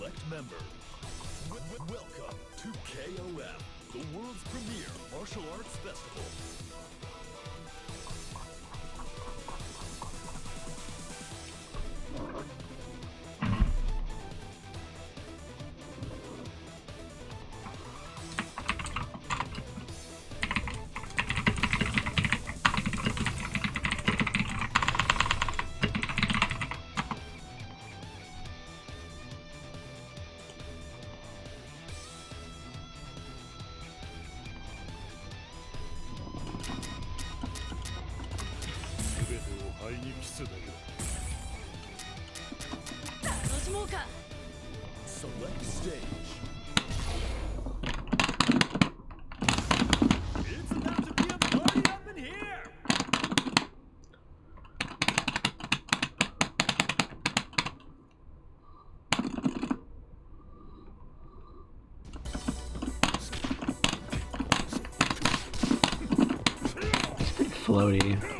select member. Welcome to KoF, the world's premier martial arts festival. Select stage. It's about to be a party up in here! Floaty.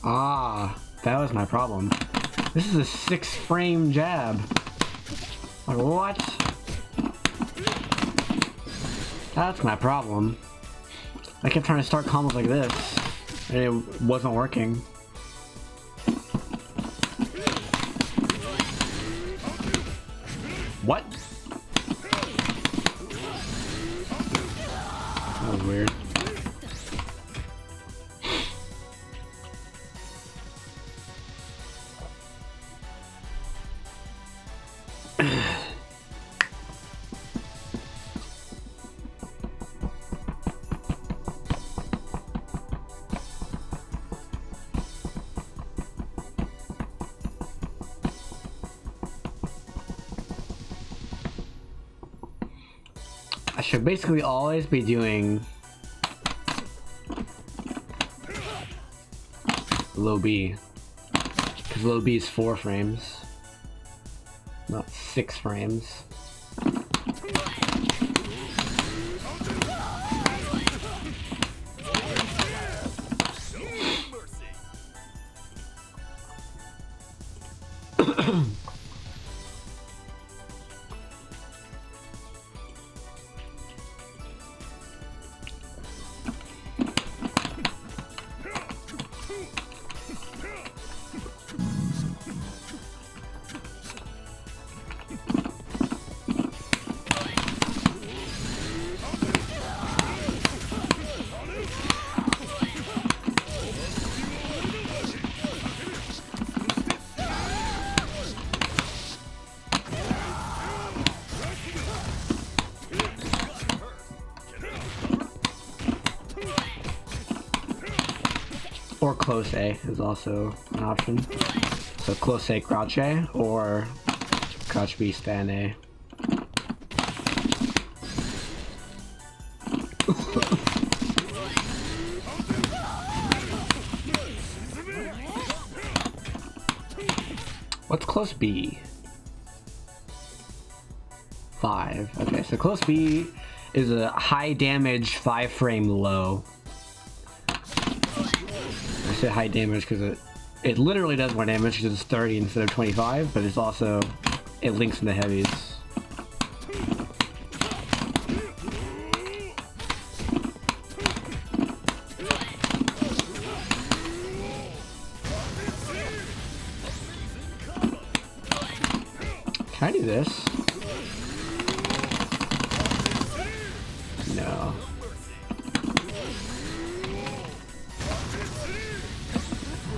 Ah, that was my problem. This is a 6-frame jab. Like, what? That's my problem. I kept trying to start combos like this, and it wasn't working. What? That was weird. I should basically always be doing low B, because low B is 4 frames, not 6 frames. Or close A is also an option. So close A, crouch A, or crouch B, stand A. What's close B? 5. Okay, so close B is a high damage 5-frame low. I say high damage because it literally does more damage because it's 30 instead of 25, but it's also, it links into heavies. Can I do this? No.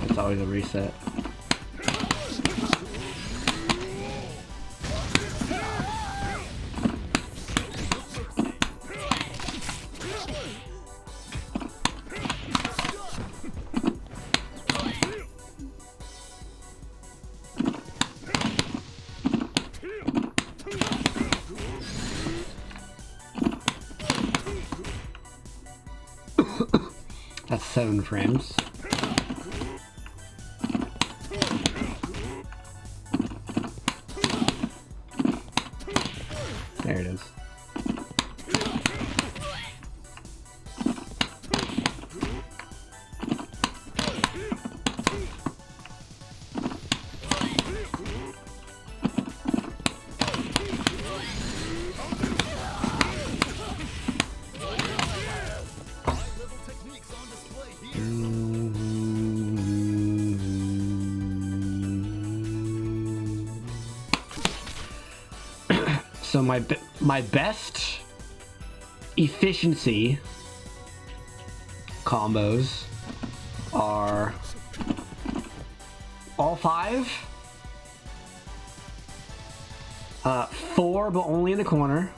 It's always a reset. That's 7 frames. There it is. So my best efficiency combos are all 5, 4 but only in the corner,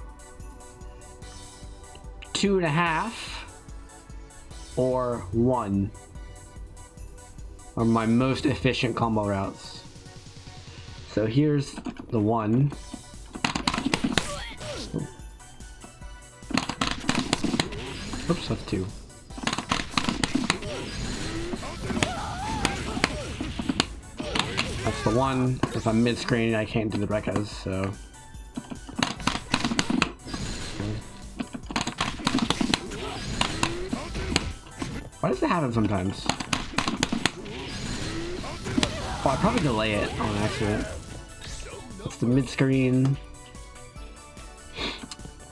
2.5, or 1 are my most efficient combo routes. So here's the 1. Oops, that's 2. That's the 1. If I'm mid-screen, I can't do the Rekkas, so... Why does it happen sometimes? Oh, I'd probably delay it on accident. It's the mid screen.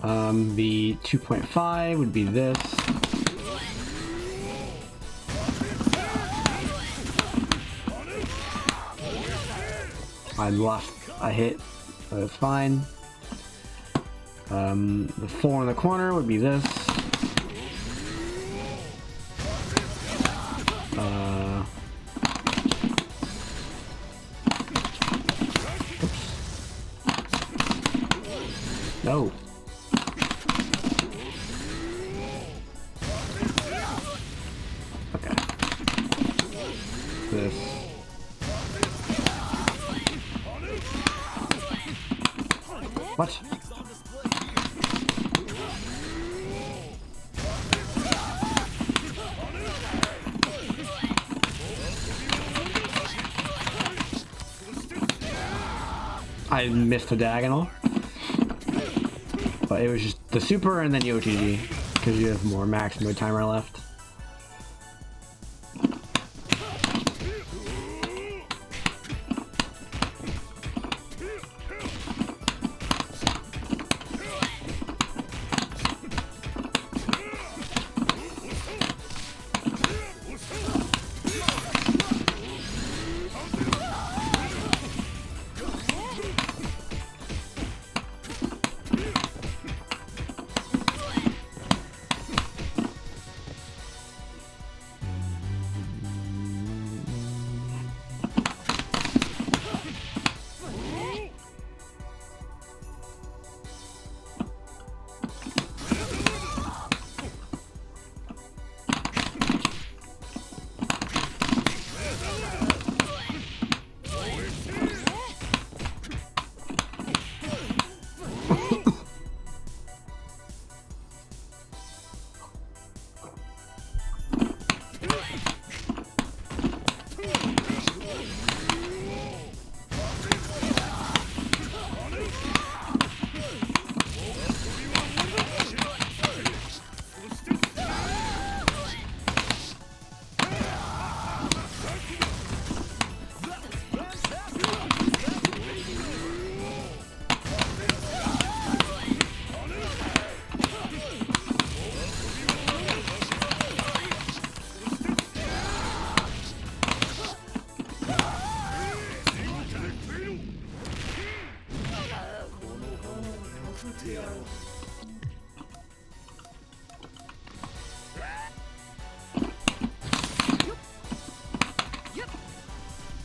The 2.5 would be this. I lost a hit, but it's fine. The 4 in the corner would be this. No. Okay. This. What? I missed the diagonal. But it was just the super and then the OTG, because you have more max mode timer left.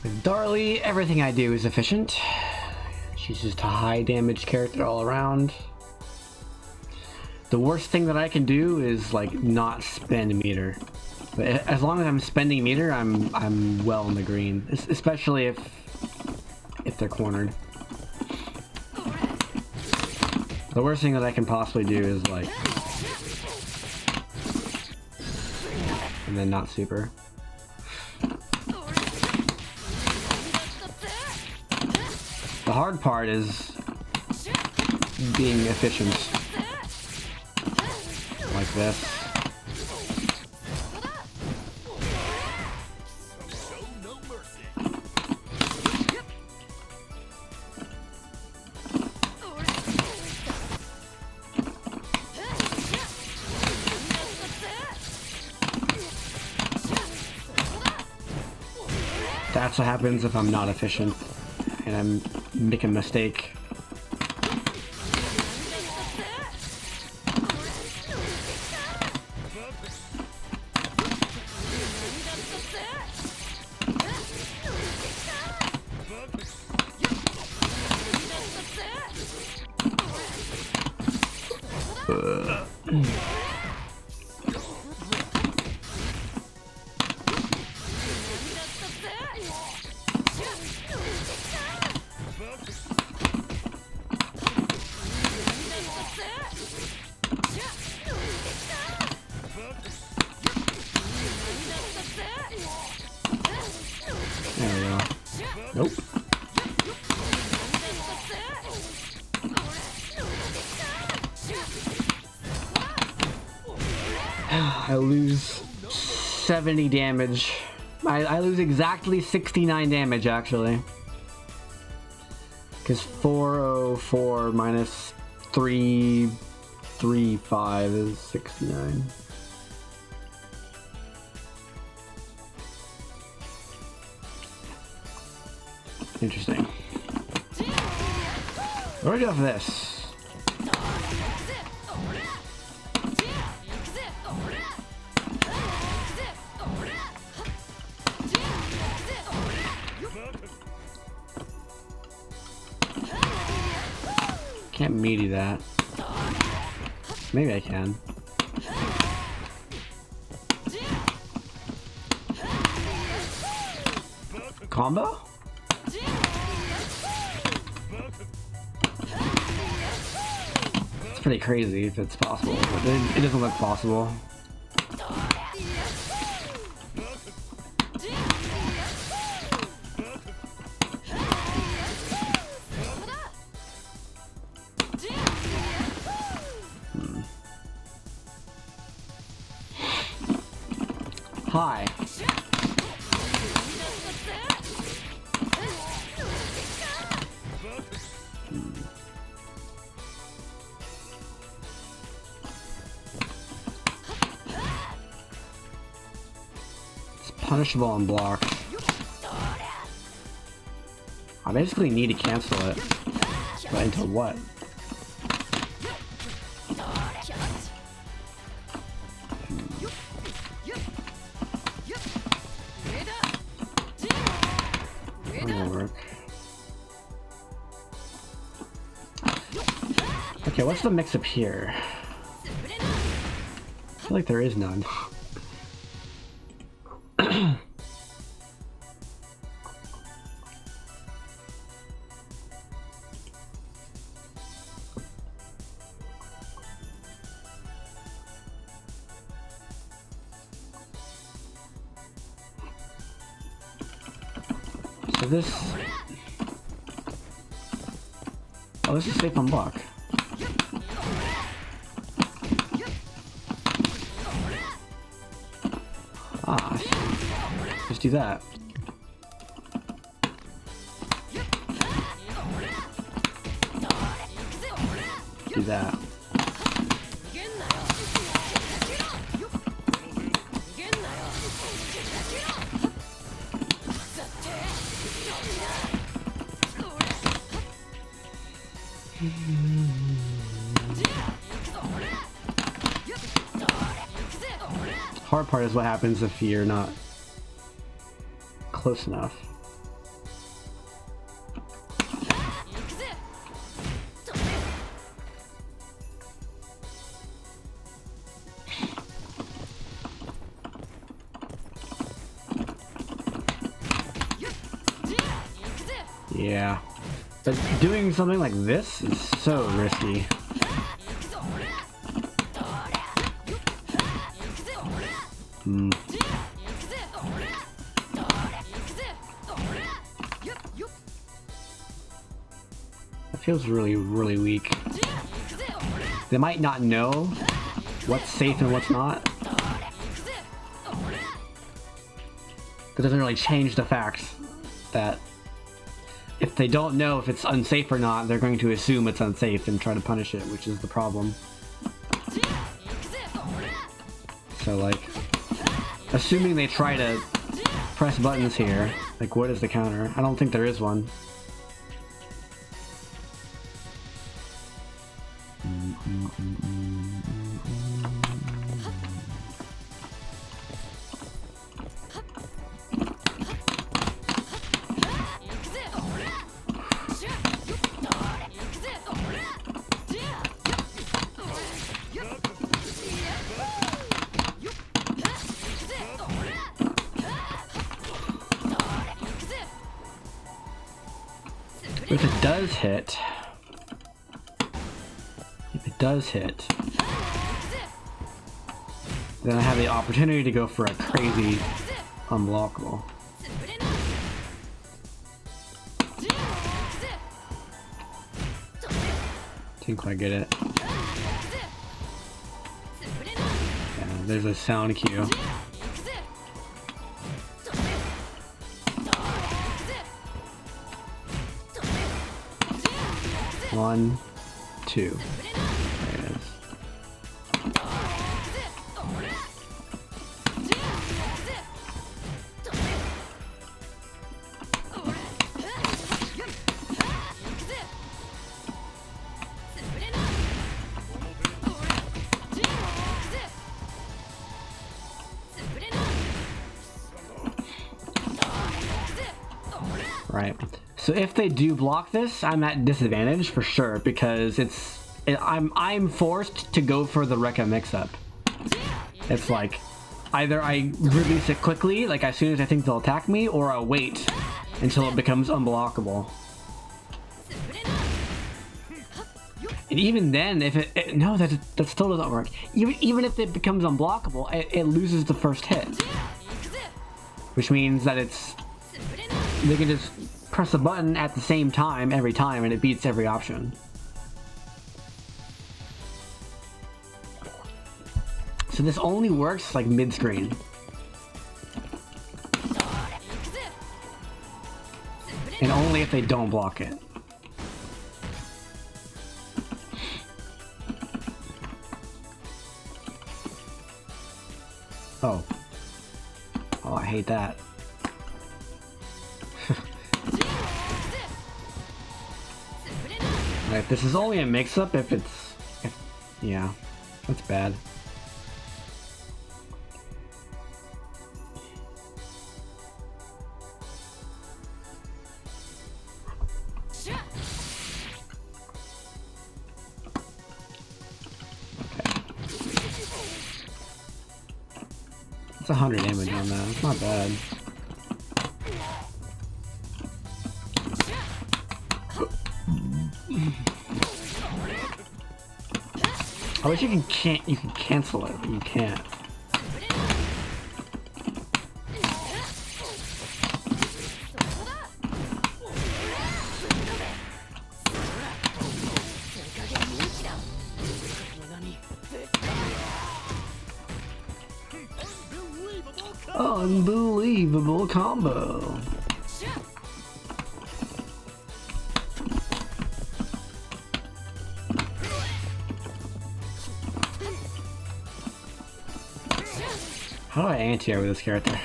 With Darlie, everything I do is efficient. She's just a high damage character all around. The worst thing that I can do is like not spend meter. But as long as I'm spending meter, I'm well in the green. Especially if they're cornered. The worst thing that I can possibly do is like, and then not super. The hard part is being efficient. Like this. That's what happens if I'm not efficient and I'm making a mistake. There we go. Nope. I lose 70 damage I lose exactly 69 damage, actually. Because 404 minus 335 is 69. Interesting. What do we do for this? Can't meaty that. Maybe I can. Combo? It's pretty crazy if it's possible, but it doesn't look possible. Hi. It's punishable on block. I basically need to cancel it. But into what? Okay, what's the mix up here? I feel like there is none. So this... Oh, this is safe on block. Ah, just do that. Do that. Hard part is what happens if you're not close enough. Yeah, but doing something like this is so risky. That feels really, really weak. They might not know what's safe and what's not. It doesn't really change the fact that if they don't know if it's unsafe or not, they're going to assume it's unsafe and try to punish it, which is the problem. So, like, assuming they try to press buttons here, like, what is the counter? I don't think there is one. If it does hit, then I have the opportunity to go for a crazy unblockable. Didn't quite get it. Yeah, there's a sound cue. 1, 2. There it is. Right. So if they do block this, I'm at disadvantage for sure because I'm forced to go for the Rekka mix-up. It's like either I release it quickly, like as soon as I think they'll attack me, or I'll wait until it becomes unblockable. And even then, if no, that still doesn't work. Even if it becomes unblockable, it loses the first hit, which means that they can just press a button at the same time every time, and it beats every option. So this only works like mid-screen. And only if they don't block it. Oh. Oh, I hate that. Right, this is only a mix-up if yeah, that's bad. It's 100 damage on that. It's not bad. I wish you can cancel it, but you can't. Unbelievable combo. How do I anti-air with this character?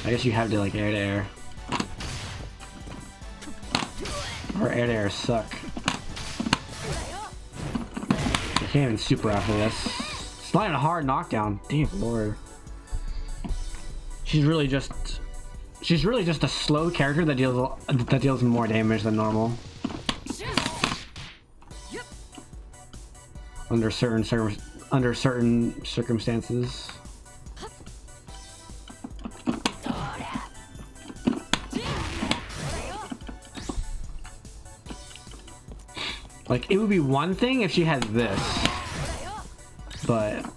I guess you have to like air to air. Or air to air suck. I can't even super after this. It's not even a hard knockdown. Damn lord. She's really just a slow character that deals more damage than normal. Under certain circumstances. Like, it would be one thing if she had this, but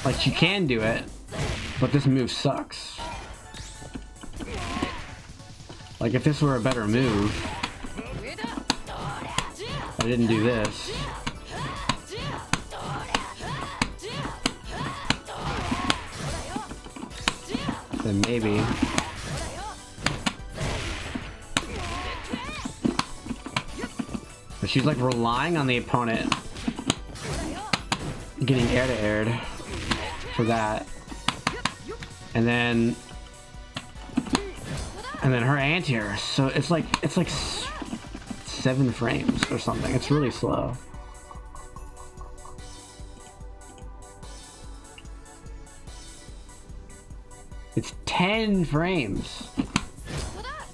like she can do it, but this move sucks. Like, if this were a better move, I didn't do this. Then maybe. But she's like relying on the opponent getting air to aired for that. And then her anti-air, so it's like 7 frames or something. It's really slow. It's 10 frames.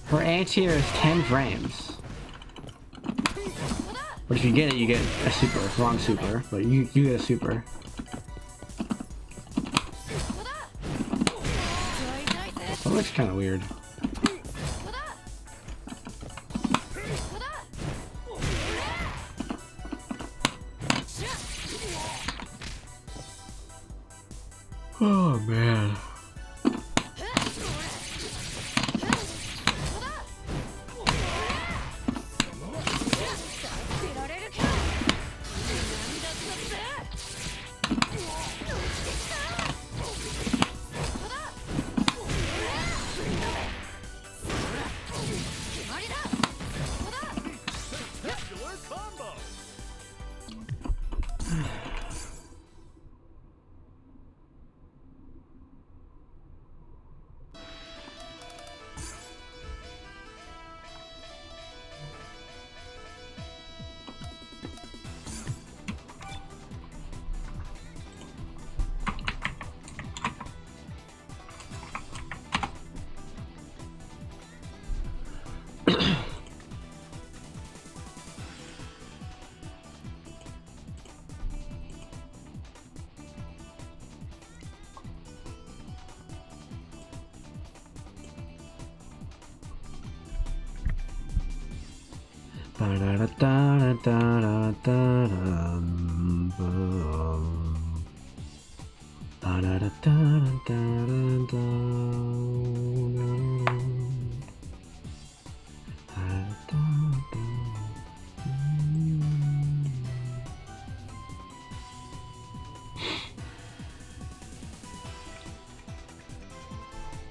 Her anti-air is 10 frames. But if you get it, you get a super. Wrong super, but you get a super. That looks kind of weird. Oh man.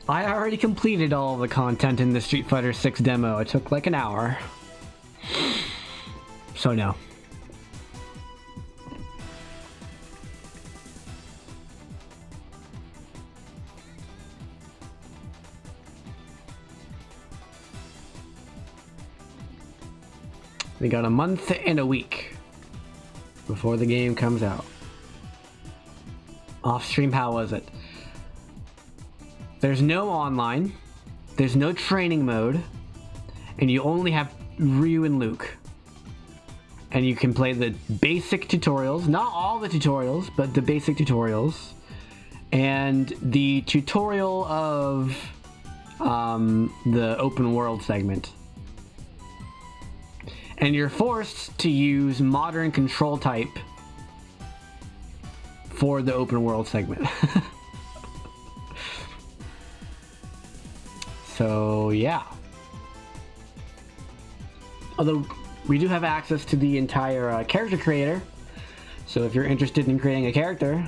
I already completed all of the content in the Street Fighter 6 demo. It took like an hour. So no. We got a month and a week before the game comes out. Off stream, how was it? There's no online, there's no training mode, and you only have Ryu and Luke. And you can play the basic tutorials, not all the tutorials, but the basic tutorials. And the tutorial of the open world segment. And you're forced to use modern control type for the open world segment. So yeah. Although we do have access to the entire character creator, so if you're interested in creating a character,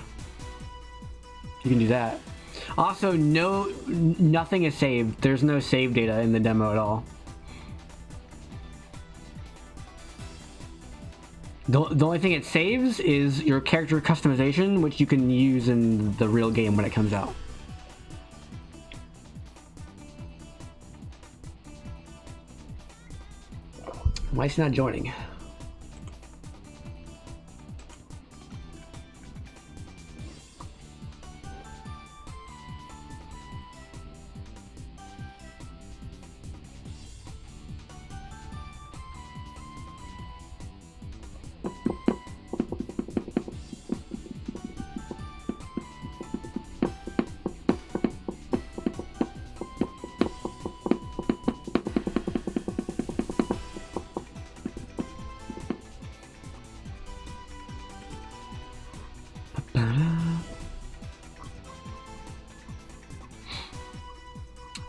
you can do that. Also, nothing is saved. There's no save data in the demo at all. The only thing it saves is your character customization, which you can use in the real game when it comes out. Why is he not joining?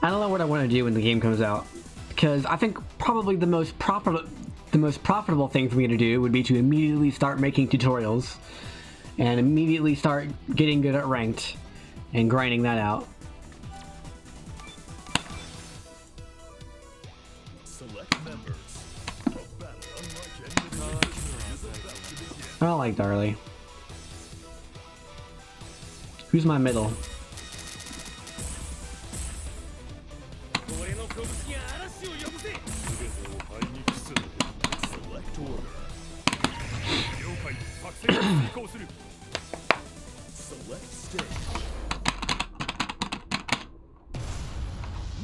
I don't know what I want to do when the game comes out, because I think probably the most profitable thing for me to do would be to immediately start making tutorials and immediately start getting good at ranked and grinding that out. Select members. A battle unlike any other is about to begin. I don't like Darley. Who's my middle? Select order. Select stage.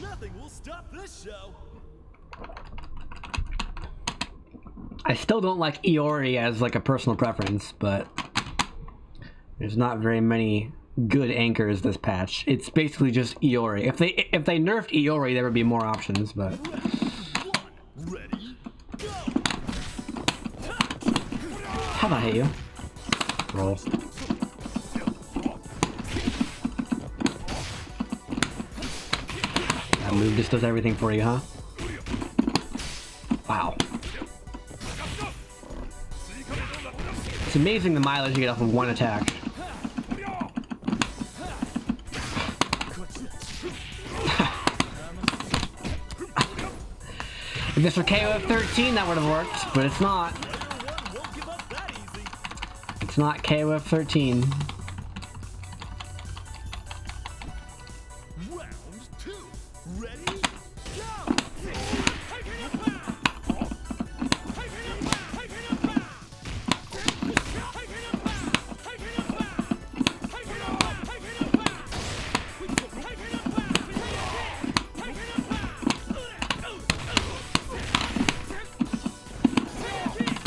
Nothing will stop this show. I still don't like Iori as like a personal preference, but there's not very many good anchors this patch. It's basically just Iori. If they nerfed Iori, there would be more options, but Ready, go. how about I hit you? Roll. That move just does everything for you, huh? Wow. It's amazing the mileage you get off of one attack. If this were KoF 13, that would have worked, but it's not. It's not KoF 13. Round 2. Ready, go.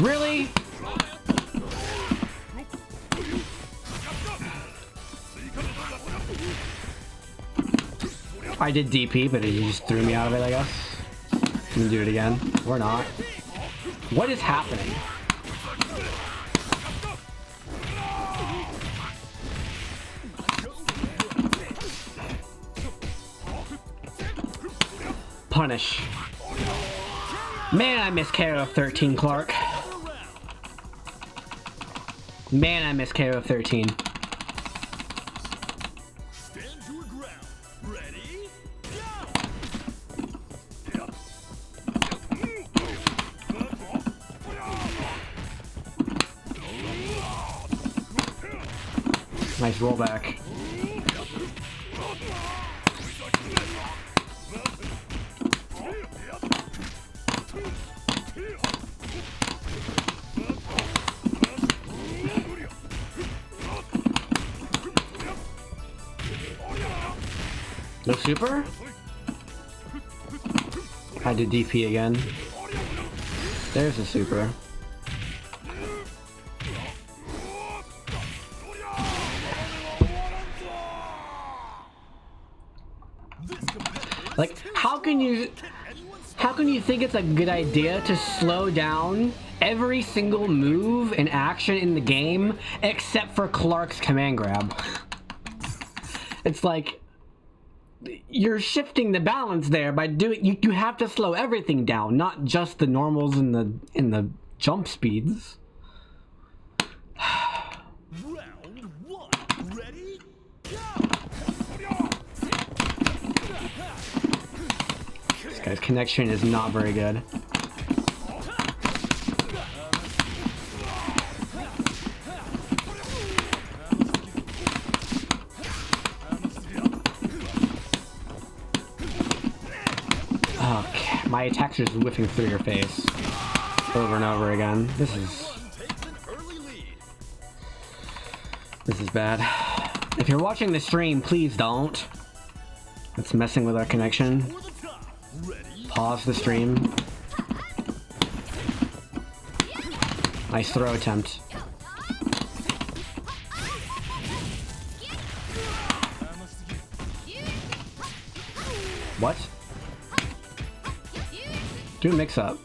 Really? I did DP, but he just threw me out of it, I guess. I'm gonna do it again. Or not. What is happening? Punish. Man, I miss KoF 13, Clark. Man, I miss KoF 13. Stand your ground. Ready? Nice rollback. No super? I did DP again. There's a super. Like, how can you think it's a good idea to slow down every single move and action in the game except for Clark's command grab? It's like you're shifting the balance there by doing you have to slow everything down, not just the normals and the jump speeds. Round one. Ready? This guy's connection is not very good. Okay, my attacks are just whiffing through your face over and over again. This is bad. If you're watching the stream, please don't. It's messing with our connection. Pause the stream. Nice throw attempt. What? Do a mix up.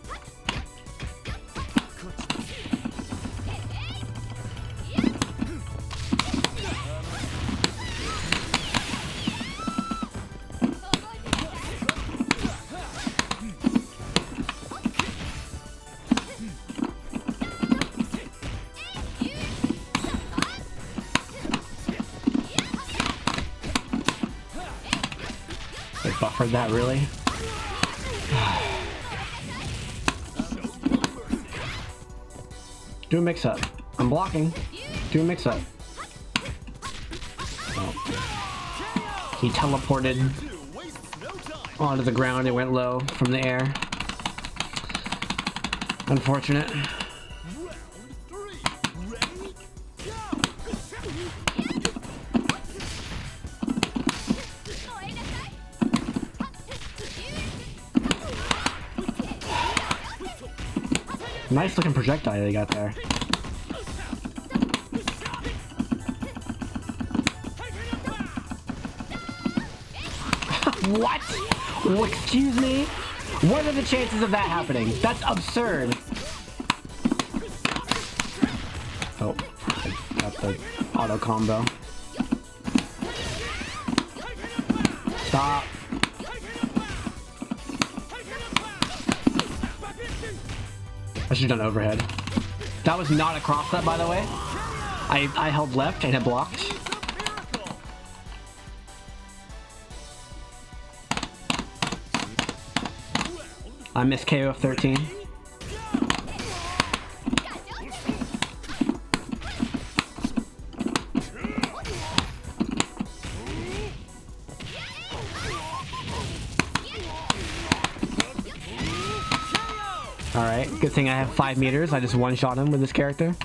They buffered that, really? Do a mix up. I'm blocking. Do a mix up. Oh. He teleported onto the ground and went low from the air. Unfortunate. Nice looking projectile they got there. What? Oh, excuse me? What are the chances of that happening? That's absurd. Oh, I got the auto combo. Stop. I should have done overhead. That was not a cross set, by the way. I held left and it blocked. I missed KoF 13. Alright, good thing I have 5 meters. I just one-shot him with this character.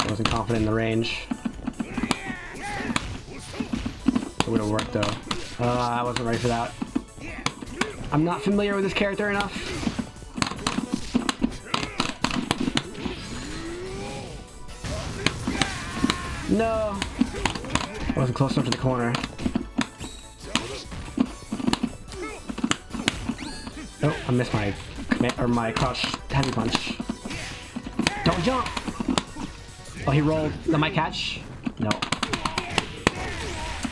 I wasn't confident in the range. It would have worked though. I wasn't ready for that. I'm not familiar with this character enough. No! I wasn't close enough to the corner. Oh, I missed my my crouch heavy punch. Don't jump! Oh, he rolled. Am I catch? No.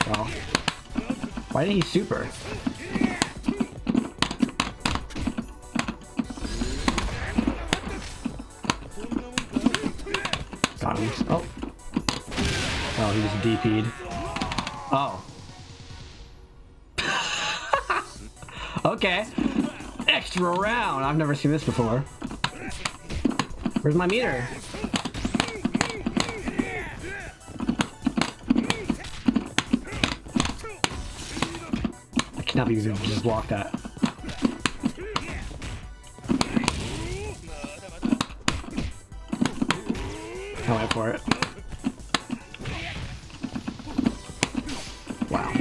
Well, why did he super? Got him. Oh. Oh, he just DP'd. Oh. Okay. Extra round. I've never seen this before. Where's my meter? I cannot believe you just blocked that. I went for it. Wow.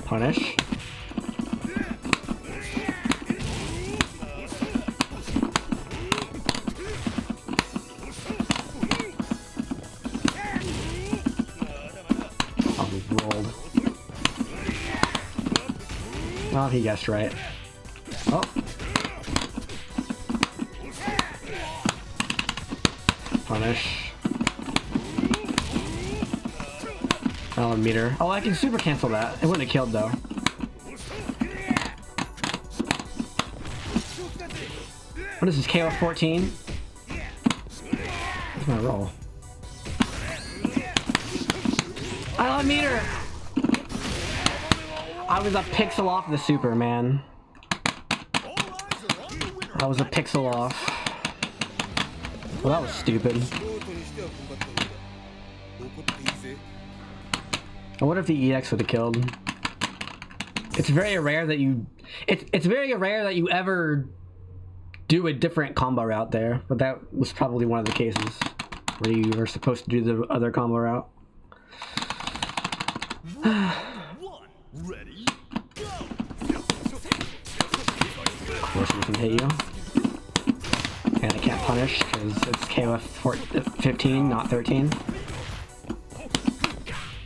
Punish. Rolled. Well, he guessed right. Oh. Punish. Oh, meter. Oh, I can super cancel that. It wouldn't have killed though. What is this, KoF 14? Where's my roll? I love meter! I was a pixel off the super, man. I was a pixel off. Well, that was stupid. I wonder if the EX would have killed. It's very rare that you... It's very rare that you ever do a different combo route there, but that was probably one of the cases where you were supposed to do the other combo route. Ready, go! Of course we can hit you. And I can't punish because it's KoF 15, not 13.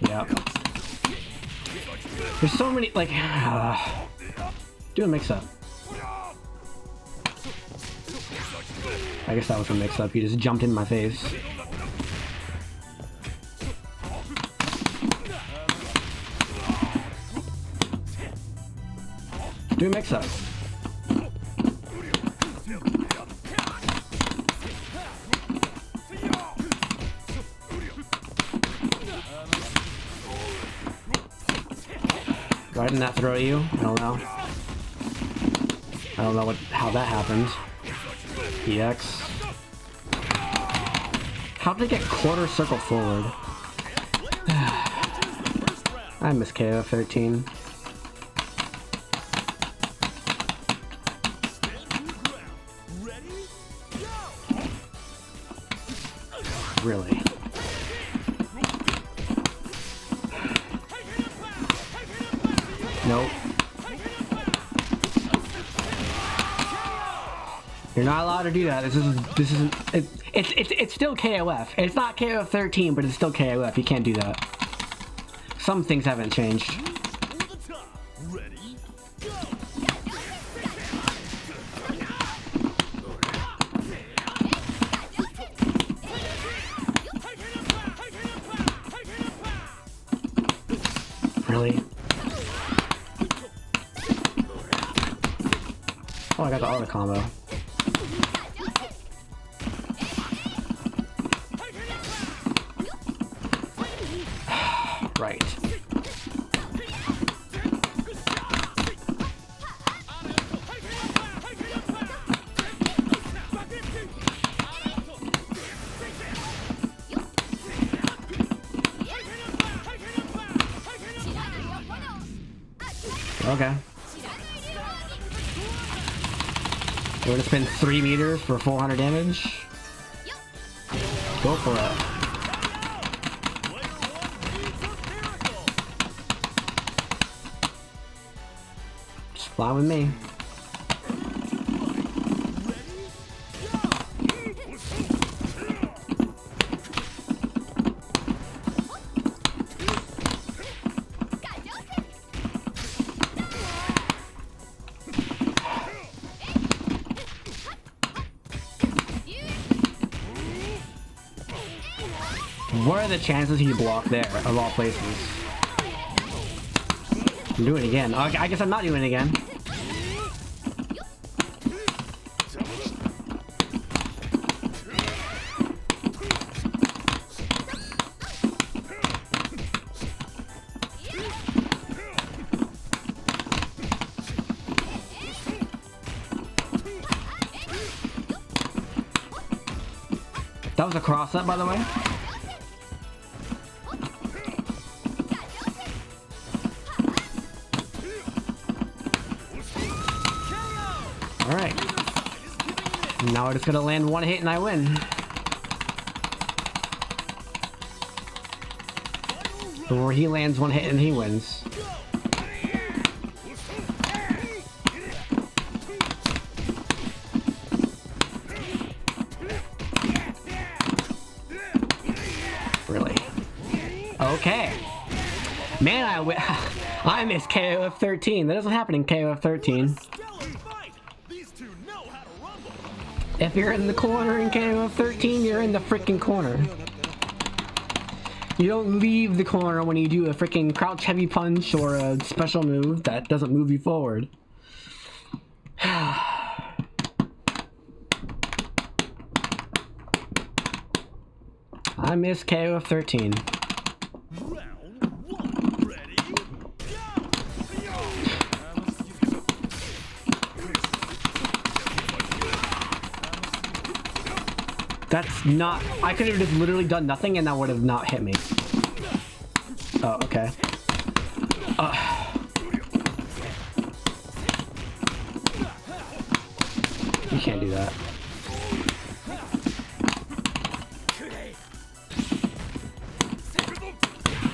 Yep. There's so many, like, do a mix-up. I guess that was a mix-up. He just jumped in my face. Do a mix-up. Why didn't that throw you? I don't know. I don't know how that happened. EX. How did I get quarter circle forward? I miss KoF 13. Really? Nope. You're not allowed to do that. This isn't it's still KoF. It's not KoF 13, but it's still KoF. You can't do that. Some things haven't changed. Really? Oh, I got the auto combo. Right. Okay. We're gonna spend 3 meters for 400 damage. Go for it. Just fly with me. What are the chances he blocked there, of all places? I'm doing it again. I guess I'm not doing it again. That was a cross-up, by the way. Alright. Now we're just gonna land one hit and I win. Or he lands one hit and he wins. Really? Okay. Man, I miss KoF 13. That doesn't happen in KoF 13. If you're in the corner in KoF 13, you're in the freaking corner. You don't leave the corner when you do a freaking crouch heavy punch or a special move that doesn't move you forward. I miss KoF 13. That's not... I could have just literally done nothing and that would have not hit me. Oh, okay. You can't do that.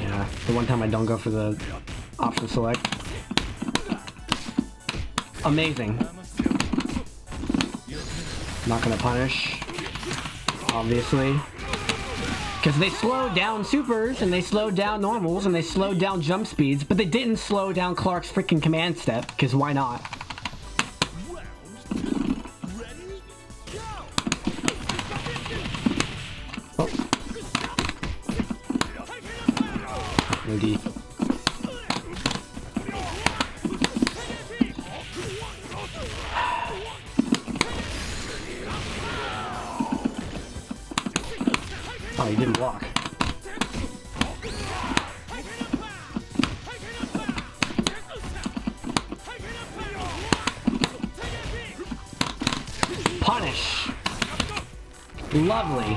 Yeah, the one time I don't go for the option select. Amazing. Not gonna punish. Obviously. Because they slowed down supers, and they slowed down normals, and they slowed down jump speeds, but they didn't slow down Clark's freaking command step, because why not? Oh. No D. Oh, he didn't block. Punish. Lovely.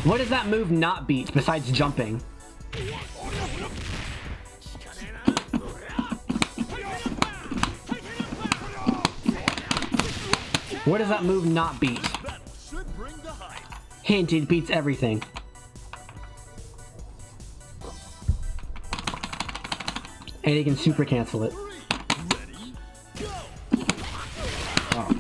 What does that move not beat besides jumping? What does that move not beat? Hint, it beats everything. And he can super cancel it. Oh.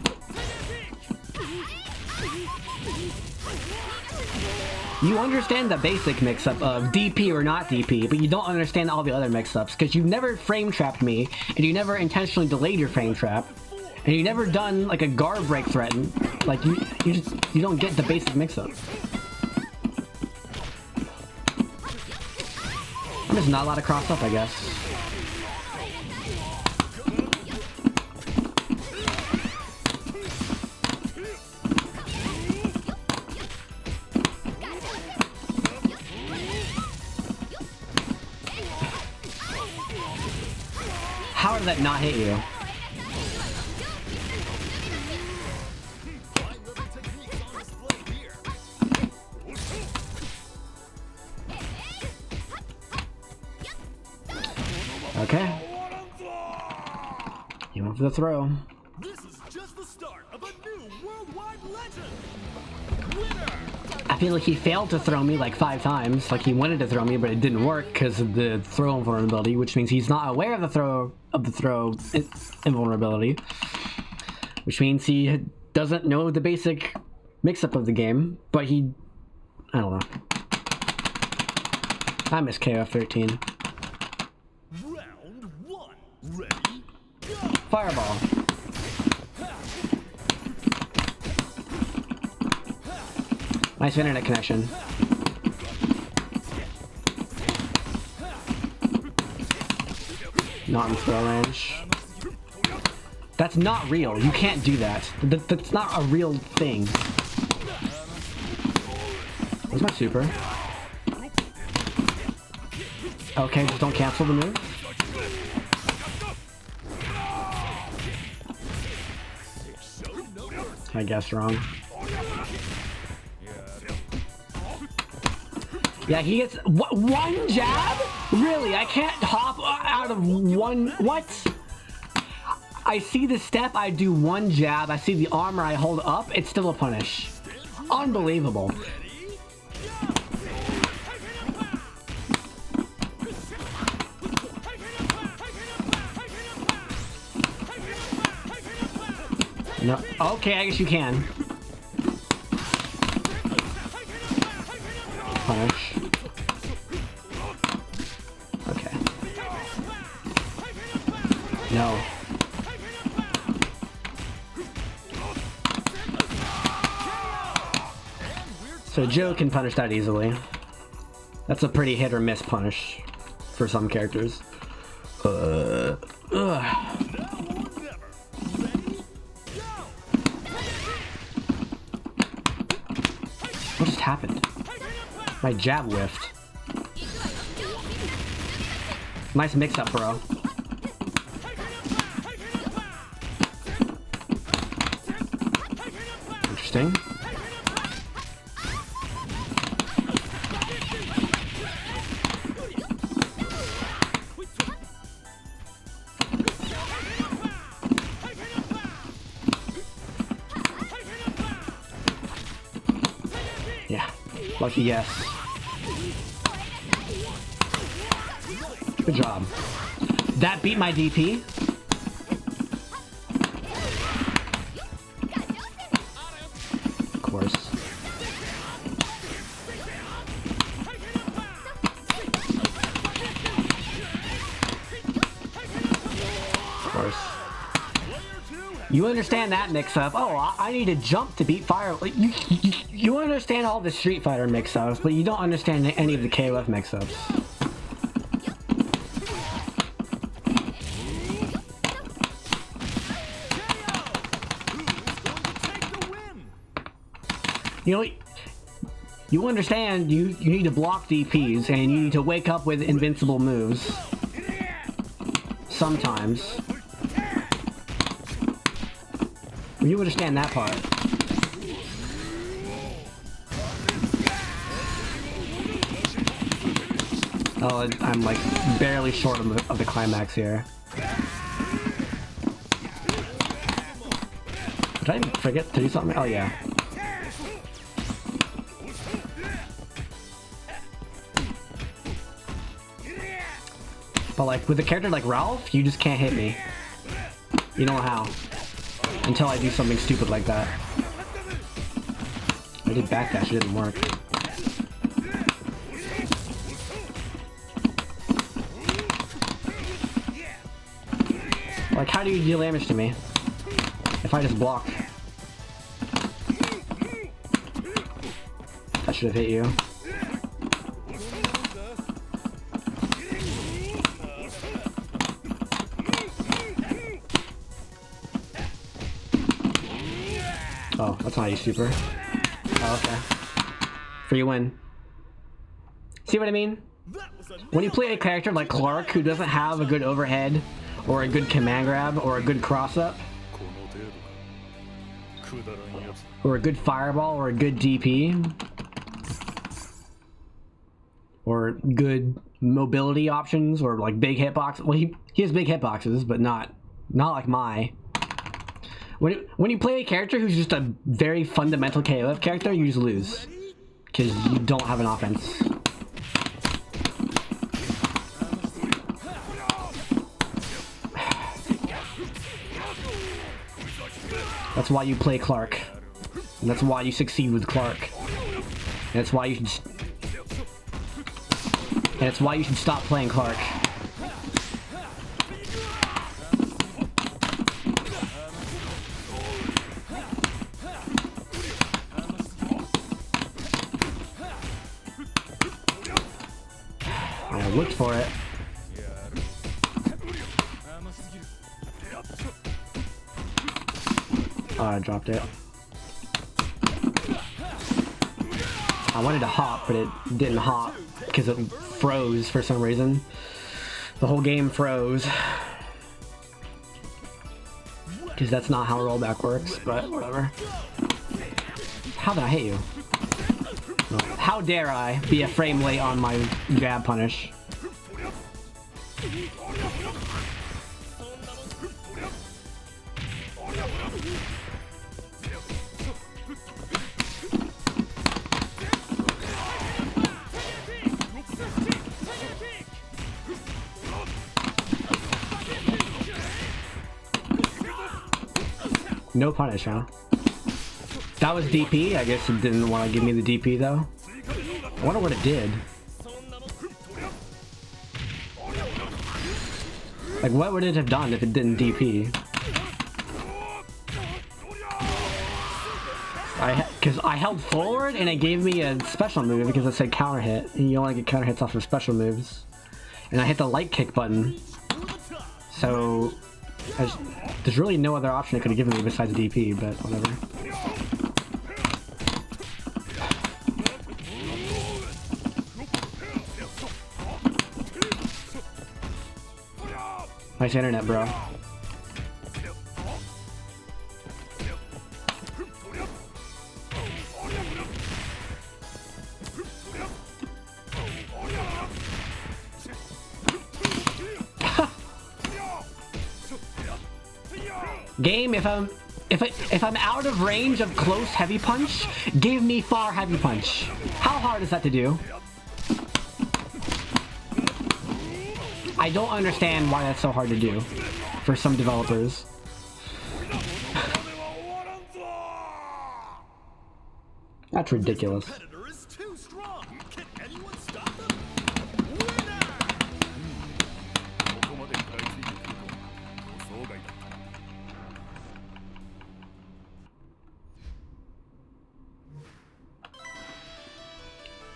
You understand the basic mix-up of DP or not DP, but you don't understand all the other mix-ups, because you've never frame-trapped me, and you never intentionally delayed your frame-trap, and you never done like a guard break threaten. Like you don't get the basic mix-up. I'm just not allowed to cross up, I guess. How did that not hit you? Okay. He went for the throw. This is just the start of a new worldwide legend. Winner. I feel like he failed to throw me like 5 times. Like he wanted to throw me, but it didn't work because of the throw invulnerability, which means he's not aware of the throw invulnerability, which means he doesn't know the basic mix-up of the game. But I don't know. I miss KoF 13. Round 1. Ready? Go. Fireball. Nice internet connection. Not in throw range. That's not real. You can't do that. That's not a real thing. Where's my super? Okay, just don't cancel the move. I guess wrong. Yeah, he gets one jab? Really? I can't hop out of one. What? I see the step, I do one jab, I see the armor, I hold up, it's still a punish. Unbelievable. No. Okay, I guess you can. Punish. Okay. No. So Joe can punish that easily. That's a pretty hit or miss punish for some characters. Ugh. What just happened? My jab whiffed. Nice mix-up, bro. Interesting. Yeah, lucky yes. Good job. That beat my DP. Of course. Of course. You understand that mix-up. Oh, I need to jump to beat fire. Like, you understand all the Street Fighter mix-ups, but you don't understand any of the KoF mix-ups. You know, you understand you need to block DPs and you need to wake up with invincible moves. Sometimes. You understand that part. Oh, I'm like barely short of the climax here. Did I forget to do something? Oh yeah. But like with a character like Ralph, you just can't hit me. You know how. Until I do something stupid like that. I did backdash, it didn't work. Like, how do you deal damage to me? If I just block. That should have hit you. Oh, that's not how you super. Oh, okay. Free win. See what I mean? When you play a character like Clark who doesn't have a good overhead, or a good command grab, or a good cross-up, or a good fireball, or a good DP, or good mobility options, or like big hitbox. Well, he has big hitboxes, but not like my. When you play a character who's just a very fundamental KoF character, you just lose. Because you don't have an offense. That's why you play Clark. And that's why you succeed with Clark. And that's why you should... And it's why you should stop playing Clark. I looked for it. Oh, I dropped it. I wanted to hop, but it didn't hop because it froze for some reason. The whole game froze. Because that's not how rollback works, but whatever. How did I hit you? Oh, how dare I be a frame late on my jab punish? No punish, huh? That was DP. I guess it didn't want to give me the DP though. I wonder what it did. Like, what would it have done if it didn't DP? Because I held forward and it gave me a special move because it said counter hit, and you only get counter hits off of special moves. And I hit the light kick button, so there's really no other option it could have given me besides DP, but whatever. Nice internet, bro. Game, if I'm out of range of close heavy punch, give me far heavy punch. How hard is that to do? I don't understand why that's so hard to do for some developers. That's ridiculous.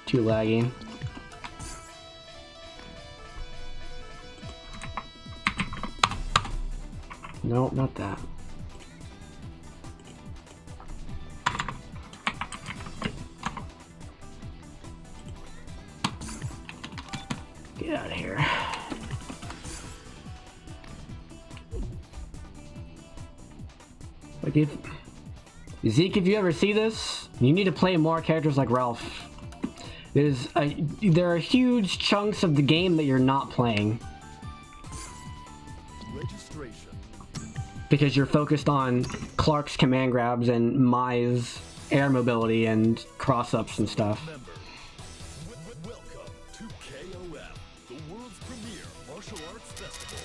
Too laggy. Nope, not that. Get out of here. Like Zeke, if you ever see this, you need to play more characters like Ralph. There are huge chunks of the game that you're not playing. Because you're focused on Clark's command grabs and Mai's air mobility and cross-ups and stuff. Welcome to KoF, the world's premier martial arts festival.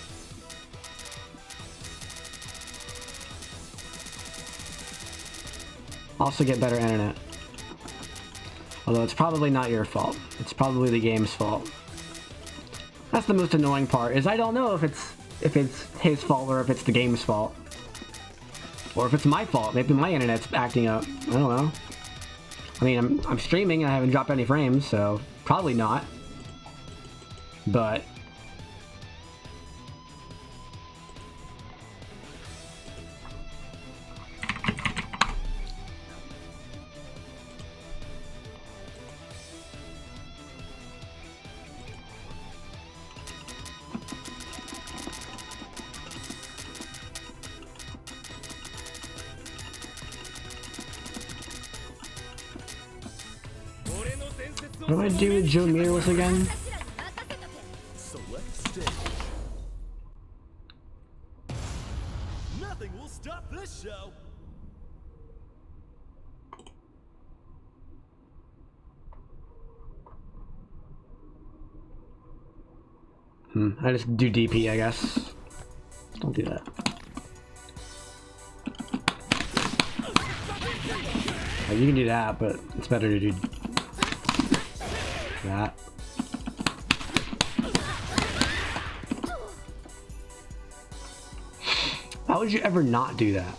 Also get better internet. Although it's probably not your fault. It's probably the game's fault. That's the most annoying part, is I don't know if it's his fault or if it's the game's fault. Or if it's my fault. Maybe my internet's acting up. I don't know. I mean, I'm streaming and I haven't dropped any frames, so probably not. But what do I do with Joe Mirrors again? Select stage. Nothing will stop this show. I just do DP, I guess. Don't do that. You can do that, but it's better to do that. How would you ever not do that?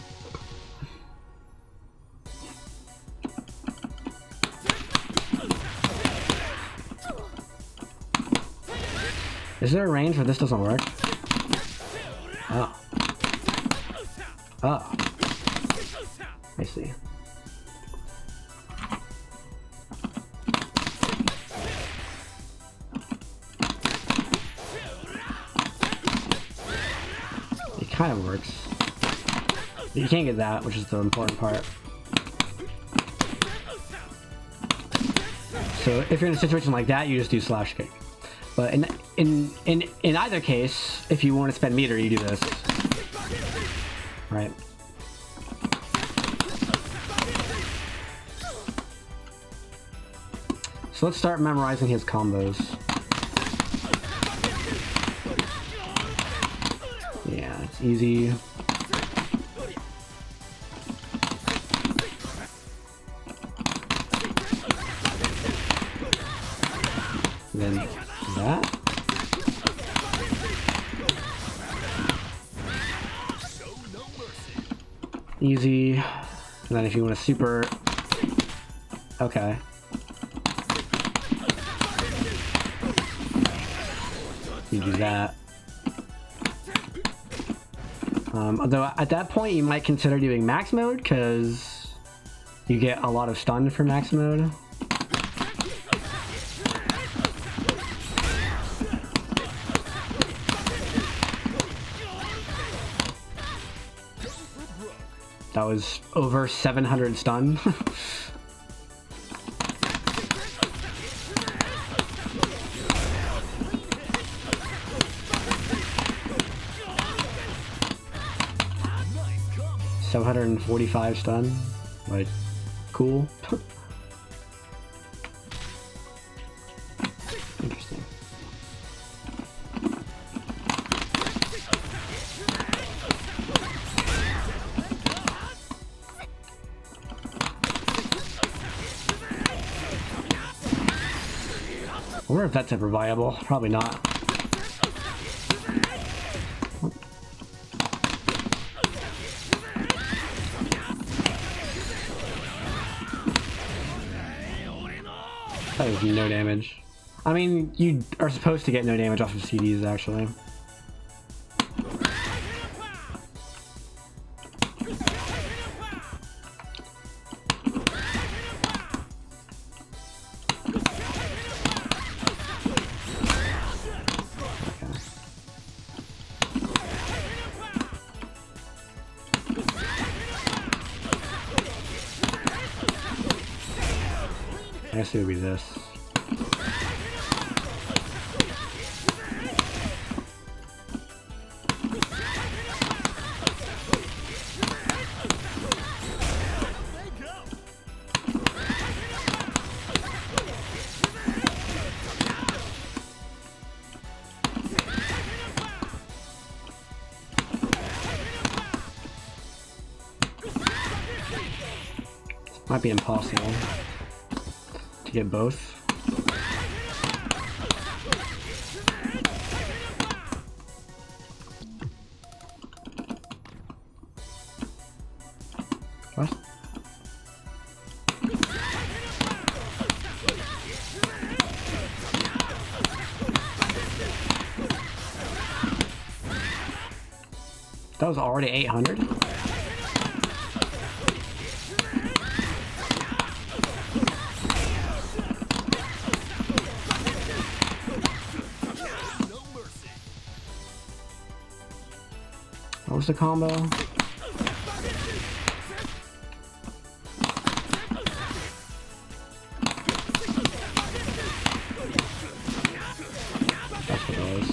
Is there a range where this doesn't work? Oh. Oh. I see. It kind of works. You can't get that, which is the important part. So if you're in a situation like that, you just do slash kick. But in either case, if you want to spend meter, you do this. Right. So let's start memorizing his combos. Yeah, it's easy. And then that. Easy. And then if you want to super... Okay. You do that. Although at that point you might consider doing max mode, because you get a lot of stun for max mode. That was over 700 stun. $745 stun. Like, cool. Interesting. I wonder if that's ever viable. Probably not. That was no damage. I mean, you are supposed to get no damage off of CDs, actually. I guess it would be this. Might be impossible to get both. What? That was already 800? What was the combo? That's what it was.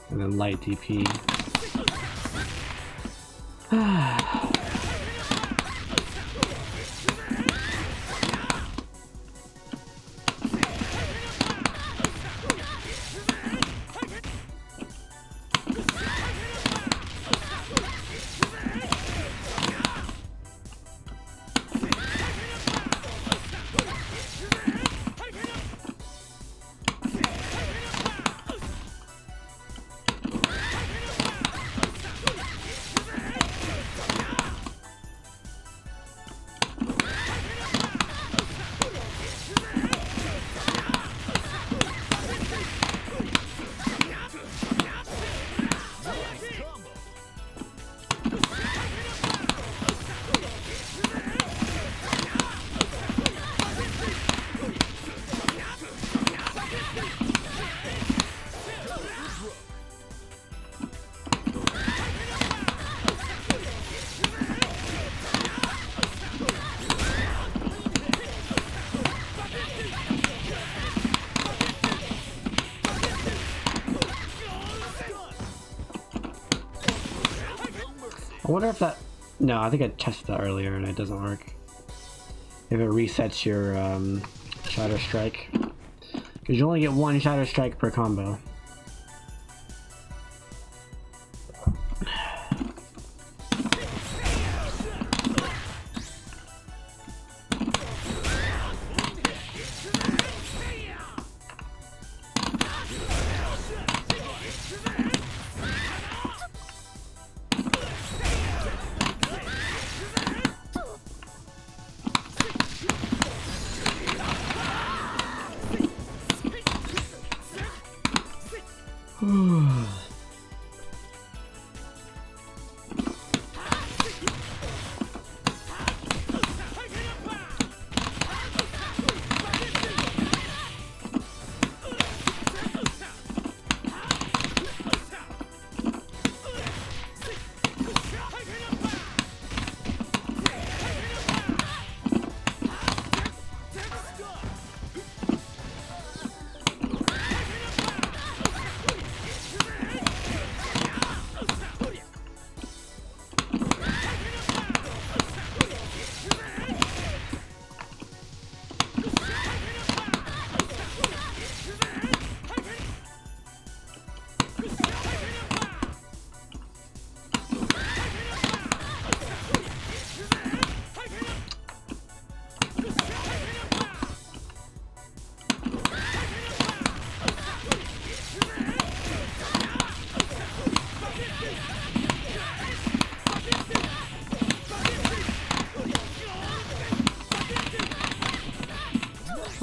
And then light DP. I wonder if that... No, I think I tested that earlier and it doesn't work. If it resets your Shadow Strike. Because you only get one Shadow Strike per combo.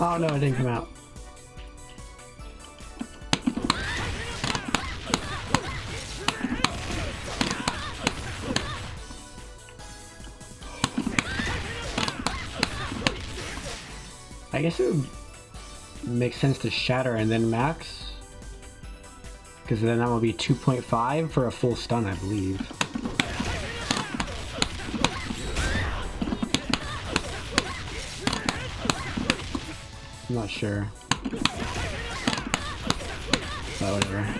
Oh no, it didn't come out. I guess it would make sense to shatter and then max. Because then that would be 2.5 for a full stun, I believe. I'm not sure. But whatever.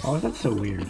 Oh, that's so weird.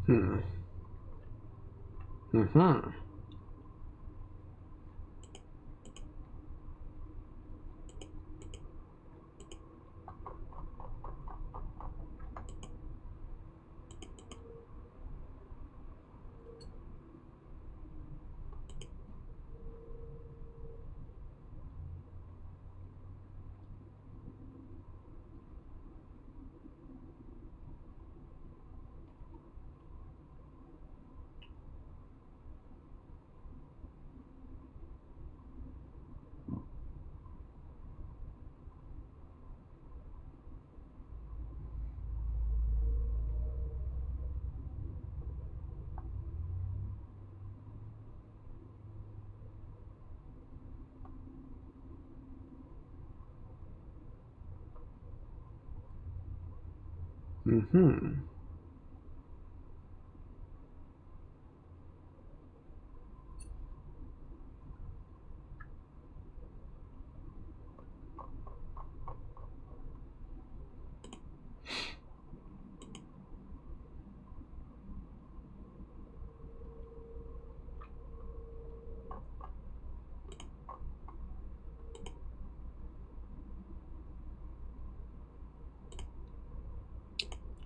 Hmm. Mm-hmm. Mm-hmm.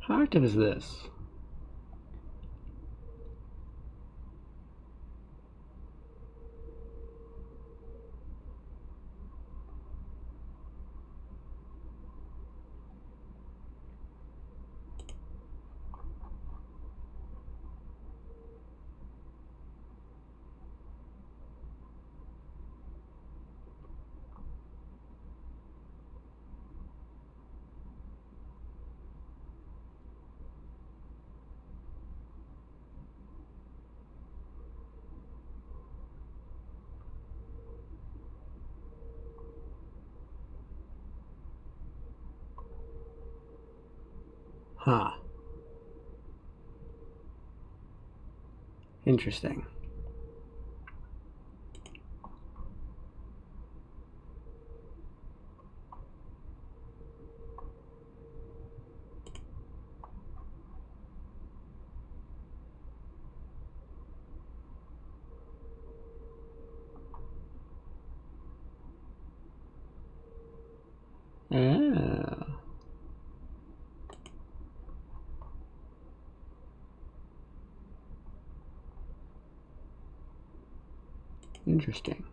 How active is this? Huh. Interesting. Ah. Interesting.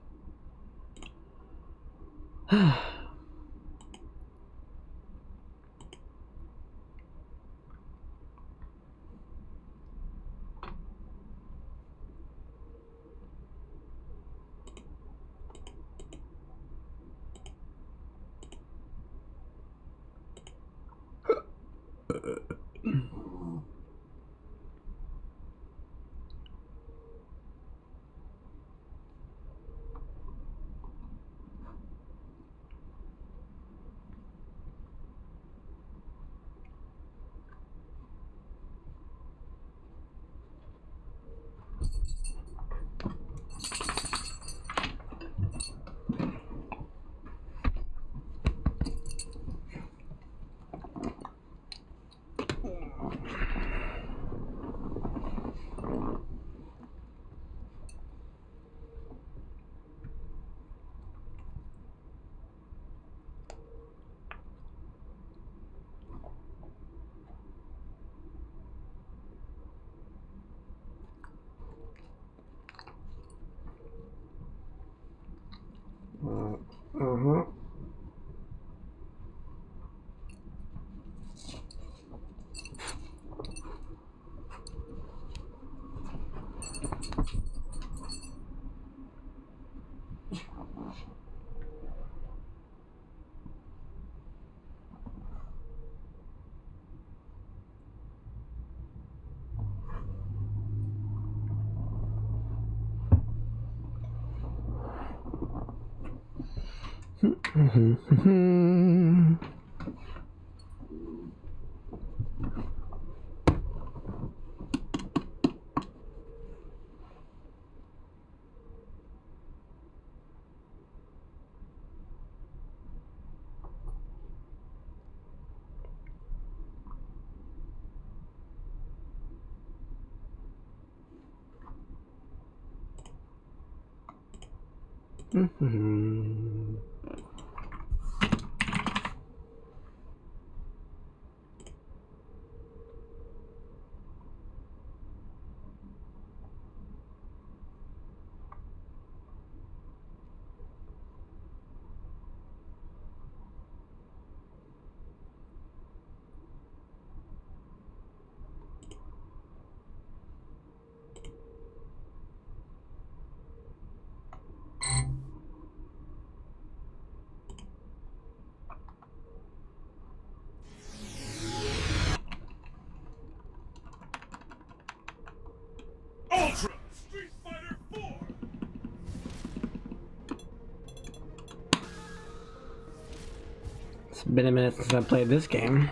Uh-huh. Ultra Street Fighter 4. It's been a minute since I played this game.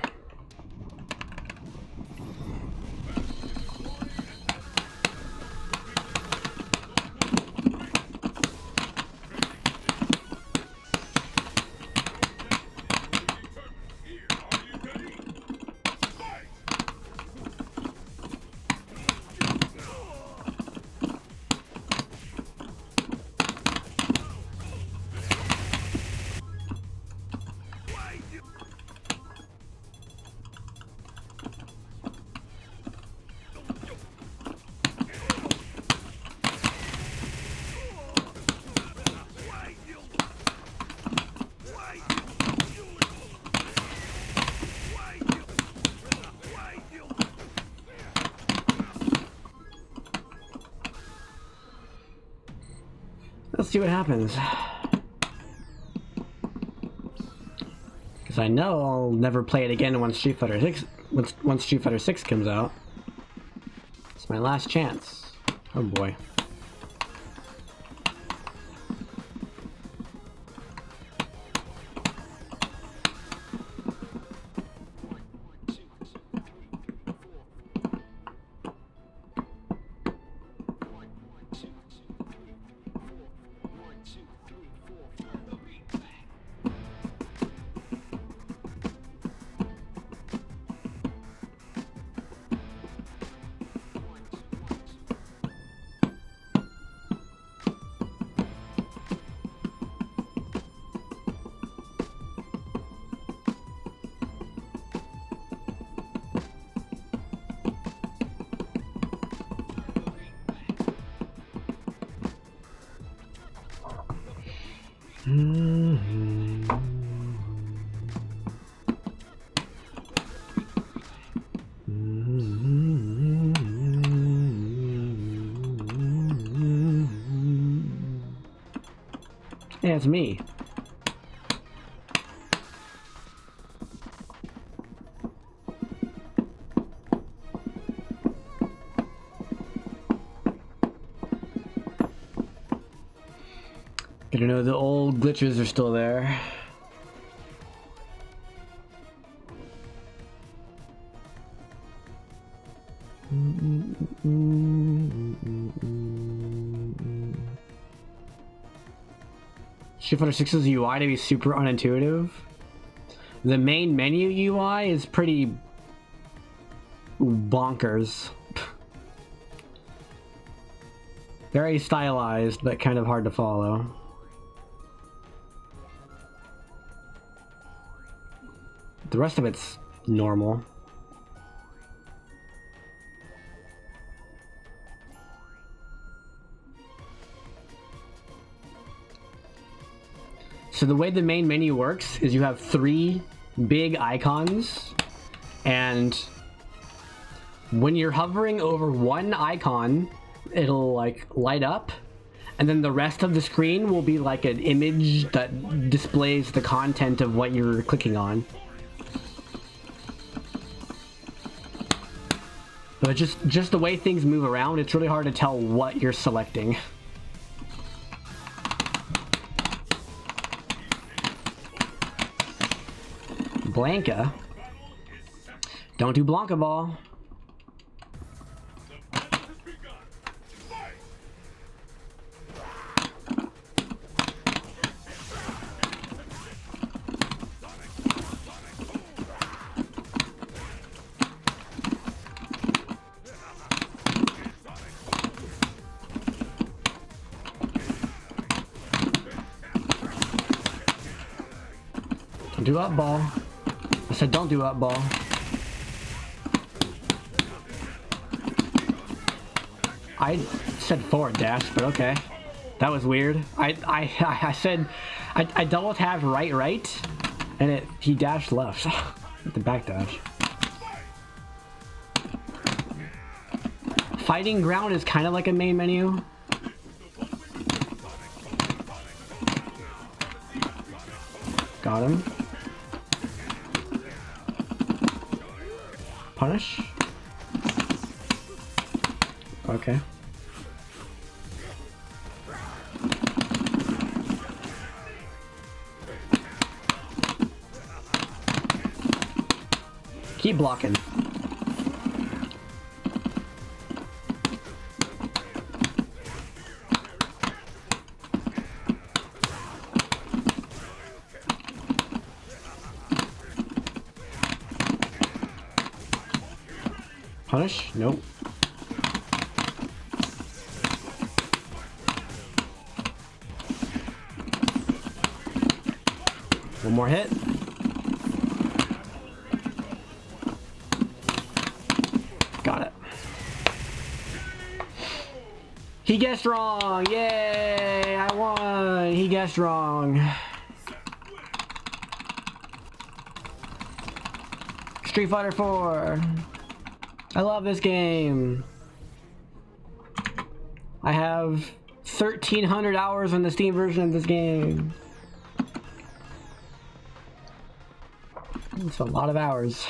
Let's see what happens. Because I know I'll never play it again once Street Fighter 6 once Street Fighter 6 comes out. It's my last chance. Oh boy. Yeah, it's me. Good to know the old glitches are still there. Street Fighter 6's UI to be super unintuitive. The main menu UI is pretty bonkers. Very stylized, but kind of hard to follow. The rest of it's normal. So the way the main menu works is you have 3 big icons, and when you're hovering over one icon, it'll like light up, and then the rest of the screen will be like an image that displays the content of what you're clicking on. But just the way things move around, it's really hard to tell what you're selecting. Blanca? Don't do Blanca Ball. do up ball. I said don't do up ball. I said forward dash, but okay. That was weird. I said I double tapped right, and he dashed left. The back dash. Fighting ground is kind of like a main menu. Got him. Punish. Okay. Keep blocking. Punish? Nope. One more hit. Got it. He guessed wrong! Yay! I won! He guessed wrong. Street Fighter 4. I love this game. I have 1,300 hours on the Steam version of this game. It's a lot of hours.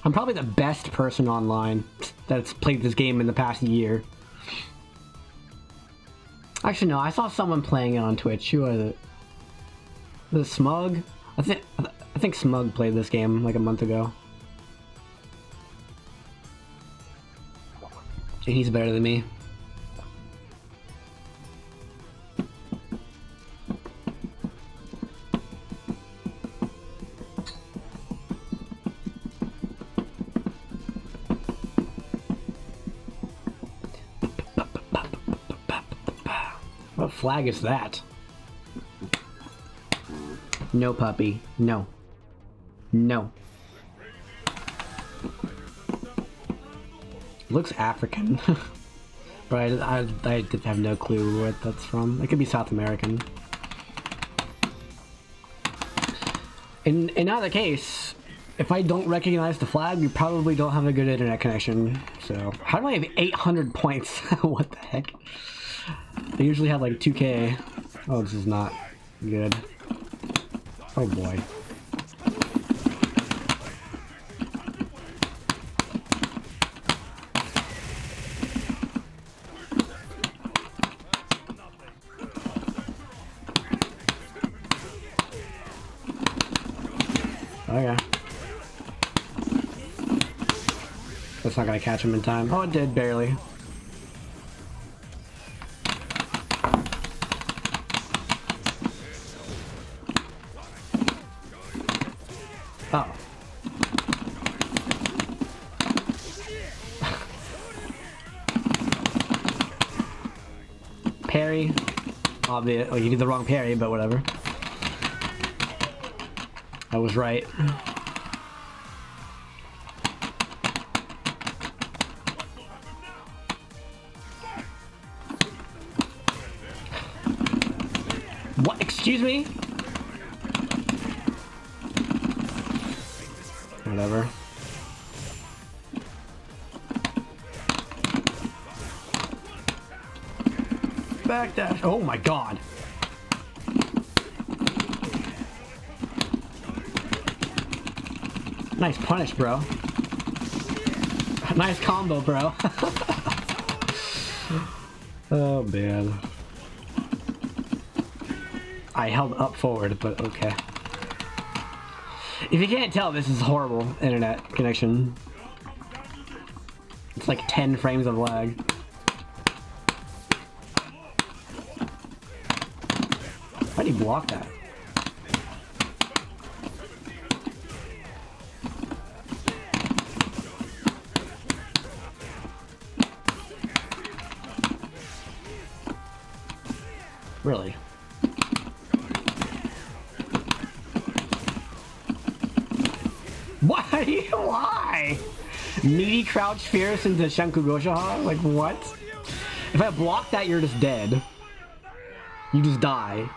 I'm probably the best person online that's played this game in the past year. Actually, no, I saw someone playing it on Twitch. Who was it? The Smug? I think Smug played this game like a month ago. And he's better than me. What flag is that? No, puppy. No. No. Looks African. But I have no clue where that's from. It could be South American. In either case, if I don't recognize the flag, you probably don't have a good internet connection. So, how do I have 800 points? What the heck? I usually have like 2k. Oh, this is not good. Oh boy. Okay. That's not gonna catch him in time. Oh, it did, barely. Oh. Parry. Obvious. Oh, you did the wrong parry, but whatever. I was right. What? Excuse me? Whatever. Backdash. Oh my god. Nice punish, bro. Nice combo, bro. Oh man. I held up forward, but okay. If you can't tell, this is horrible internet connection. It's like 10 frames of lag. How do you block that? Really? Why? Why? Meaty crouch fierce into Shanku Goshaha? Like what? If I block that, you're just dead. You just die.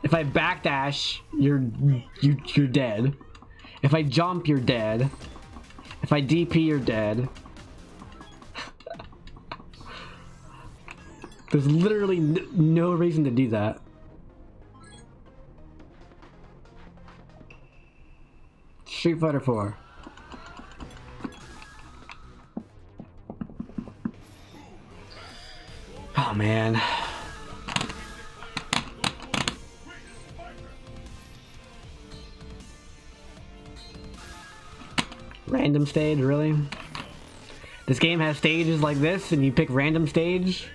If I backdash, you're dead. If I jump, you're dead. If I DP, you're dead. There's literally no reason to do that. Street Fighter 4. Oh man. Random stage, really? This game has stages like this and you pick random stage?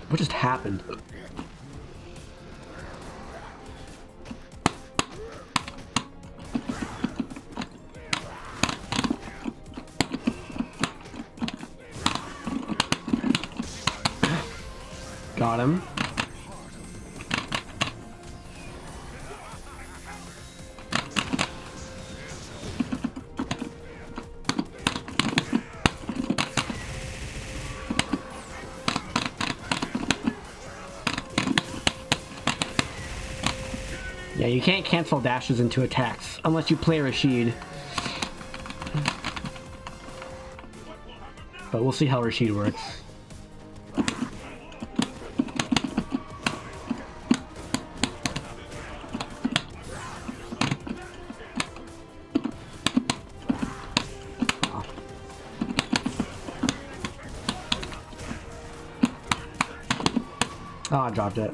What just happened? Got him. Yeah, you can't cancel dashes into attacks unless you play Rashid. But we'll see how Rashid works. Oh, I dropped it.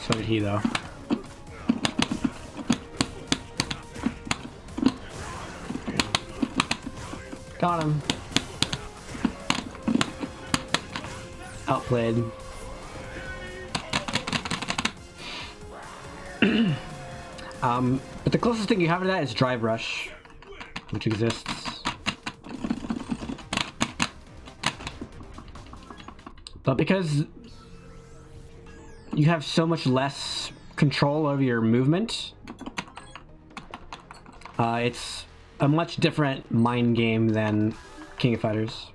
So did he, though. Got him. Outplayed. But the closest thing you have to that is Drive Rush, which exists. But because you have so much less control over your movement, it's a much different mind game than King of Fighters.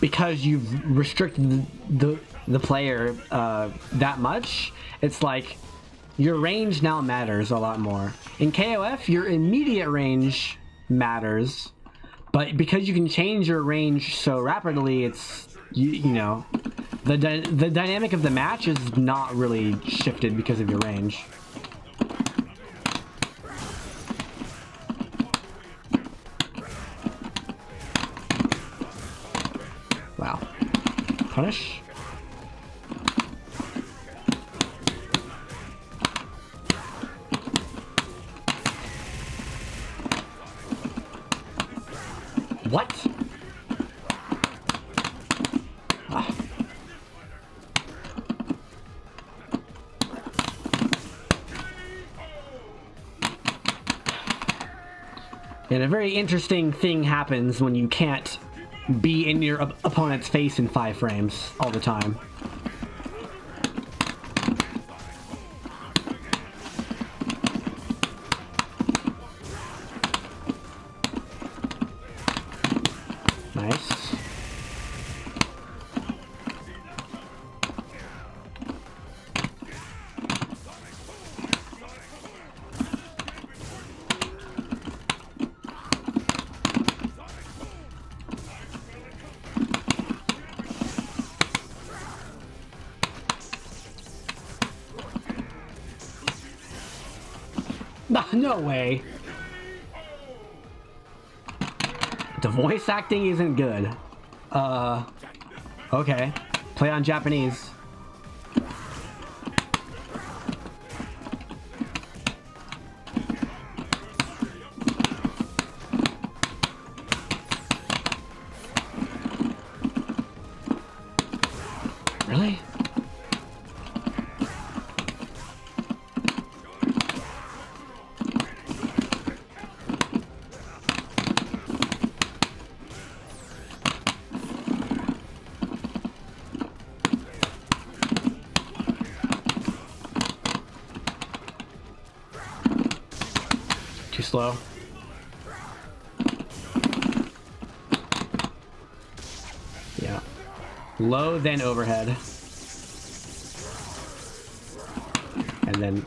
Because you've restricted the player that much, it's like your range now matters a lot more. In KoF, your immediate range matters, but because you can change your range so rapidly, it's you know the dynamic of the match is not really shifted because of your range. Wow. Punish? What? Ah. And a very interesting thing happens when you can't be in your opponent's face in 5 frames all the time. Nice. No way. The voice acting isn't good. Okay. Play on Japanese. Really? slow. Yeah. Low, then overhead. And then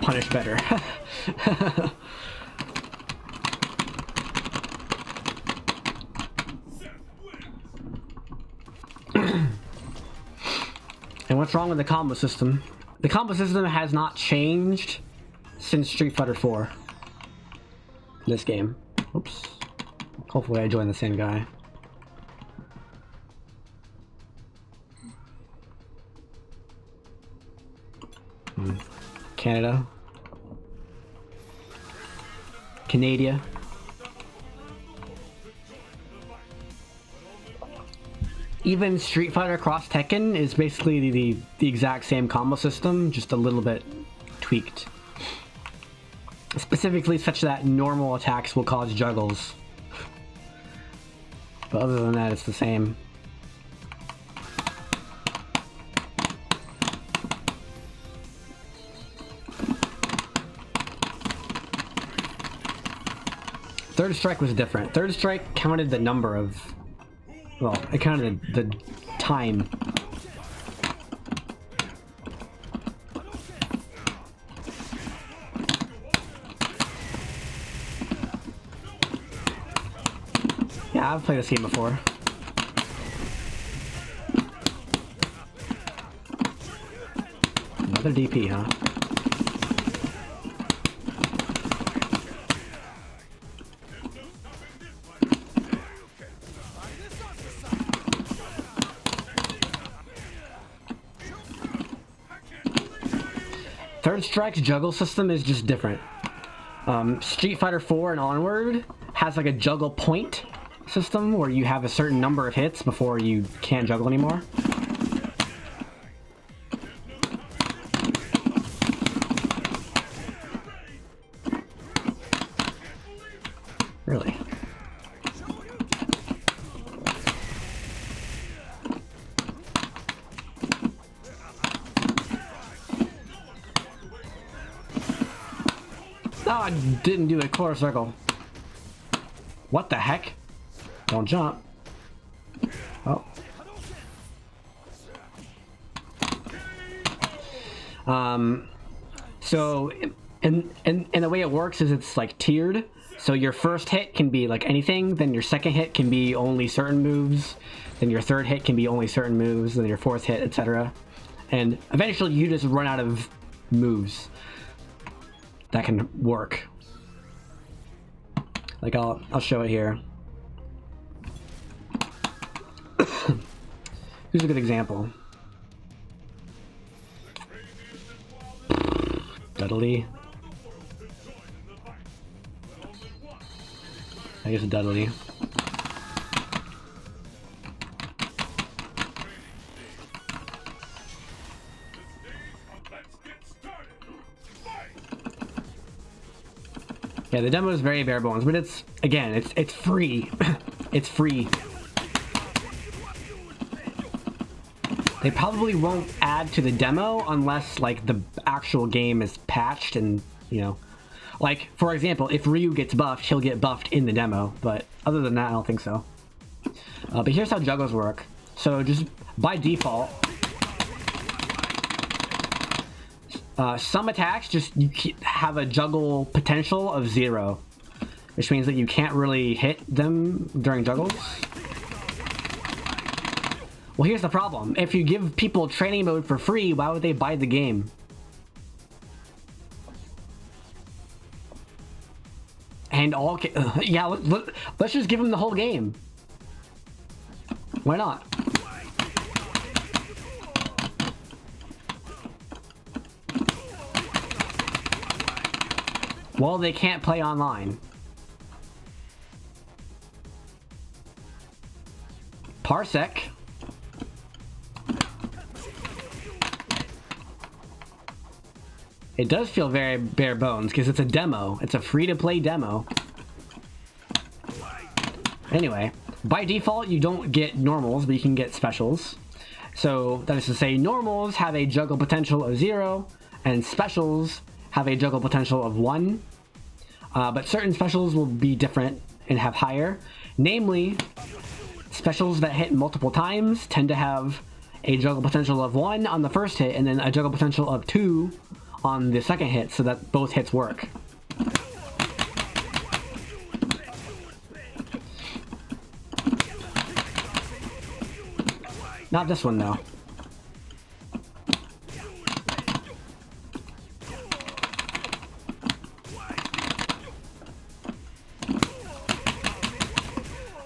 punish better. And what's wrong with the combo system? The combo system has not changed since Street Fighter 4. This game. Oops. Hopefully I join the same guy. Canada. Canada. Even Street Fighter Cross Tekken is basically the exact same combo system, just a little bit tweaked. Specifically such that normal attacks will cause juggles. But other than that, it's the same. Third strike was different. Third strike counted the number of... Well, it counted the time. Yeah, I've played this game before. Another DP, huh? Third Strike's juggle system is just different. Street Fighter 4 and onward has like a juggle point system where you have a certain number of hits before you can't juggle anymore. Really? Oh, I didn't do a quarter circle. What the heck? Don't jump. Oh. So, and the way it works is it's like tiered. So your first hit can be like anything, then your second hit can be only certain moves, then your third hit can be only certain moves, then your fourth hit, etc. And eventually you just run out of moves that can work. Like I'll show it here. Here's a good example. Dudley. I guess Dudley. Yeah, the demo is very bare bones, but it's again, it's free. It's free. They probably won't add to the demo unless like the actual game is patched and, you know, like for example, if Ryu gets buffed, he'll get buffed in the demo, but other than that, I don't think so. But here's how juggles work. So just by default, some attacks just you have a juggle potential of 0, which means that you can't really hit them during juggles. Well, here's the problem. If you give people training mode for free, why would they buy the game? And all... yeah, let's just give them the whole game. Why not? Well, they can't play online. Parsec. It does feel very bare bones because it's a demo. It's a free-to-play demo. Anyway, by default, you don't get normals, but you can get specials. So that is to say, normals have a juggle potential of 0, and specials have a juggle potential of 1. But certain specials will be different and have higher. Namely, specials that hit multiple times tend to have a juggle potential of 1 on the first hit and then a juggle potential of 2 on the second hit, so that both hits work. Not this one though.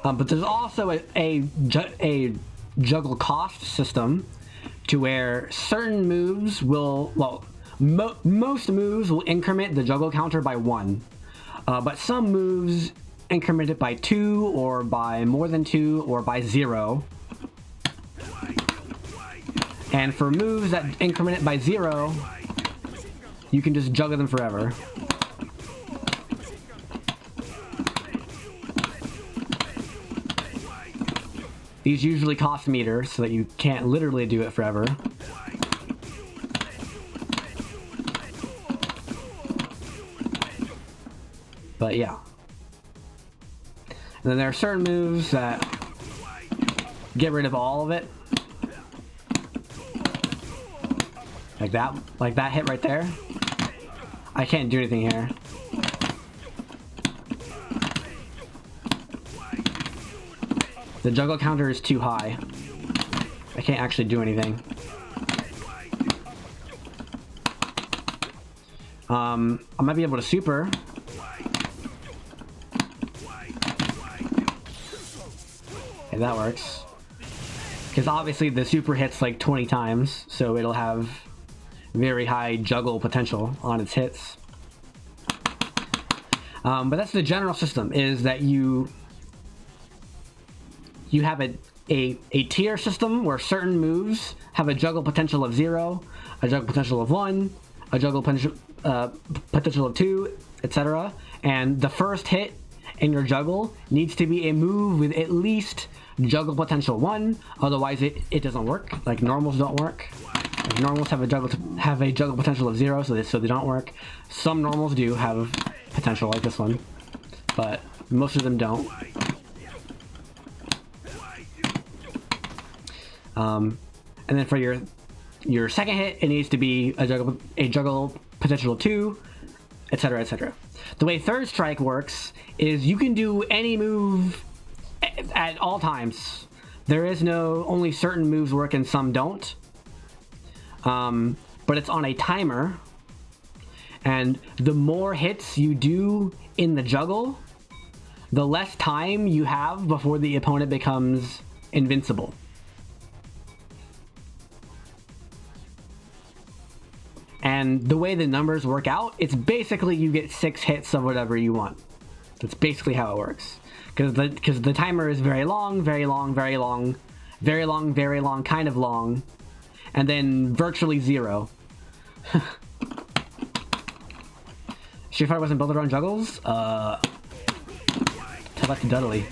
But there's also a juggle cost system to where certain moves will, well, most moves will increment the juggle counter by 1. But some moves increment it by 2 or by more than 2 or by 0. And for moves that increment it by 0, you can just juggle them forever. These usually cost meters, so that you can't literally do it forever. But yeah. And then there are certain moves that get rid of all of it. Like that hit right there. I can't do anything here. The juggle counter is too high. I can't actually do anything. I might be able to super. Okay, that works. Because obviously the super hits like 20 times, so it'll have very high juggle potential on its hits. But that's the general system, is that you have a tier system where certain moves have a juggle potential of 0, a juggle potential of 1, a juggle potential of 2, etc. And the first hit in your juggle needs to be a move with at least juggle potential 1, otherwise it doesn't work. Like normals don't work. Like normals have a juggle potential of 0, so they don't work. Some normals do have potential, like this one, but most of them don't. And then for your second hit, it needs to be a juggle potential of 2, etc., etc. The way third strike works is you can do any move at all times. There is no, only certain moves work and some don't. But it's on a timer, and the more hits you do in the juggle, the less time you have before the opponent becomes invincible. And the way the numbers work out, it's basically you get 6 hits of whatever you want. That's basically how it works. Because the timer is very long, very long, very long, very long, very long, kind of long, and then virtually 0. Street Fighter wasn't built around juggles? Tell that to Dudley.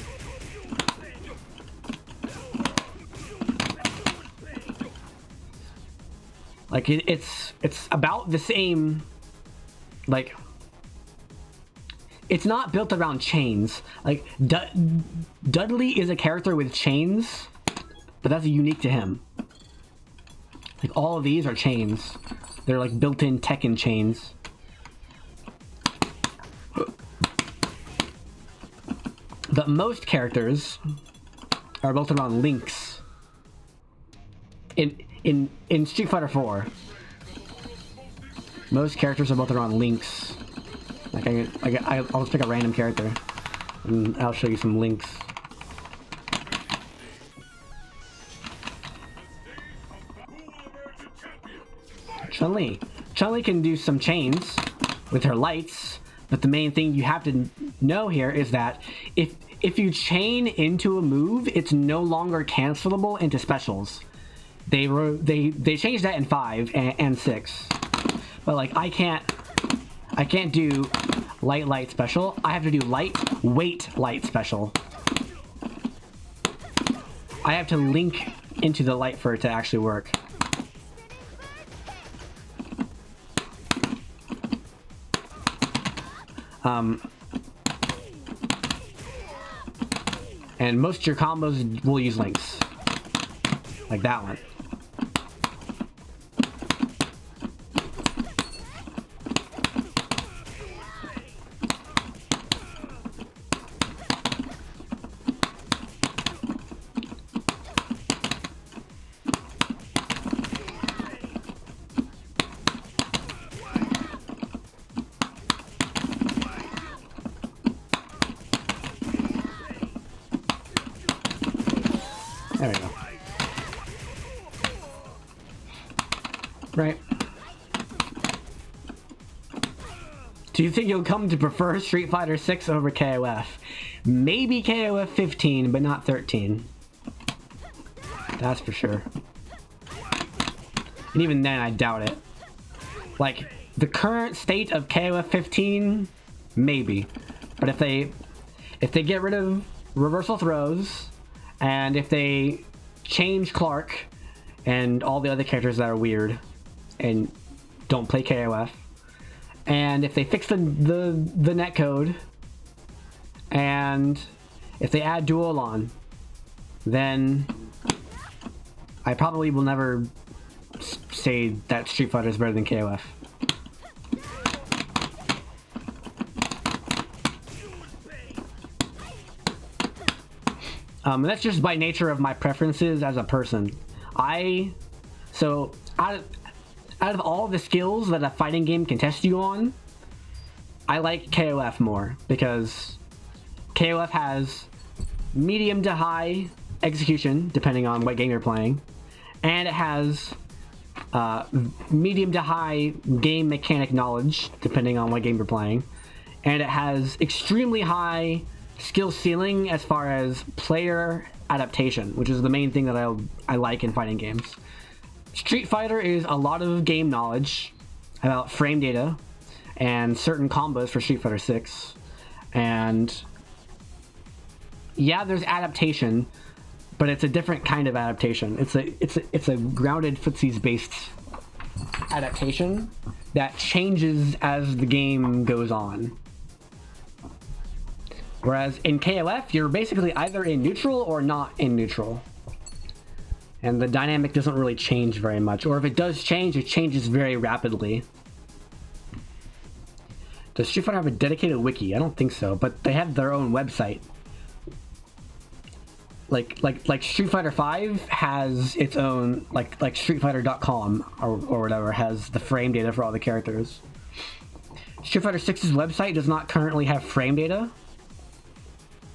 Like, it's about the same, like, it's not built around chains. Like, Dudley is a character with chains, but that's unique to him. Like, all of these are chains. They're like built-in Tekken chains. But most characters are built around links. In Street Fighter 4, most characters are built around links. Like I'll just pick a random character, and I'll show you some links. Chun-Li. Chun-Li can do some chains with her lights, but the main thing you have to know here is that if you chain into a move, it's no longer cancelable into specials. They changed that in 5 and 6, but like I can't do light special. I have to do light special. I have to link into the light for it to actually work. And most of your combos will use links. Like that one. There we go. Right. Do you think you'll come to prefer Street Fighter 6 over KoF? Maybe KoF 15, but not 13. That's for sure. And even then, I doubt it. Like, the current state of KoF 15, maybe. But if they get rid of reversal throws, and if they change Clark and all the other characters that are weird and don't play KoF, and if they fix the netcode, and if they add dual on, then I probably will never say that Street Fighter is better than KoF. That's just by nature of my preferences as a person. So out of all the skills that a fighting game can test you on, I like KoF more because KoF has medium to high execution, depending on what game you're playing, and it has medium to high game mechanic knowledge, depending on what game you're playing, and it has extremely high skill ceiling as far as player adaptation, which is the main thing that I like in fighting games. Street Fighter is a lot of game knowledge about frame data and certain combos for Street Fighter 6, and yeah, there's adaptation, but it's a different kind of adaptation. It's a grounded footsies based adaptation that changes as the game goes on. Whereas in KoF, you're basically either in neutral or not in neutral. And the dynamic doesn't really change very much. Or if it does change, it changes very rapidly. Does Street Fighter have a dedicated wiki? I don't think so, but they have their own website. Like Street Fighter 5 has its own, like StreetFighter.com or whatever, has the frame data for all the characters. Street Fighter 6's website does not currently have frame data,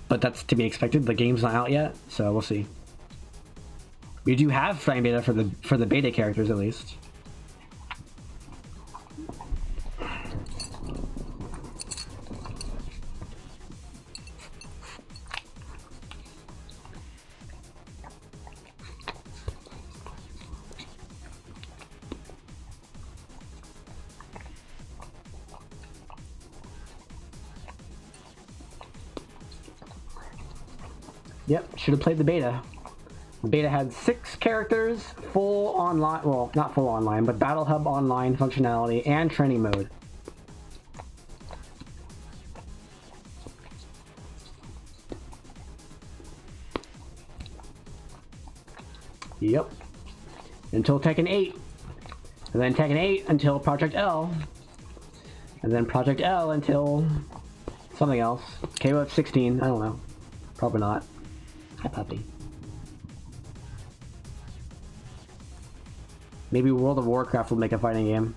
but that's to be expected. The game's not out yet, so we'll see. We do have frame data for the beta characters, at least. Yep, should have played the beta. The beta had 6 characters, full online, well, not full online, but Battle Hub online functionality and training mode. Yep. Until Tekken 8. And then Tekken 8 until Project L. And then Project L until something else. KoF 16, I don't know. Probably not. Hi, puppy. Maybe World of Warcraft will make a fighting game.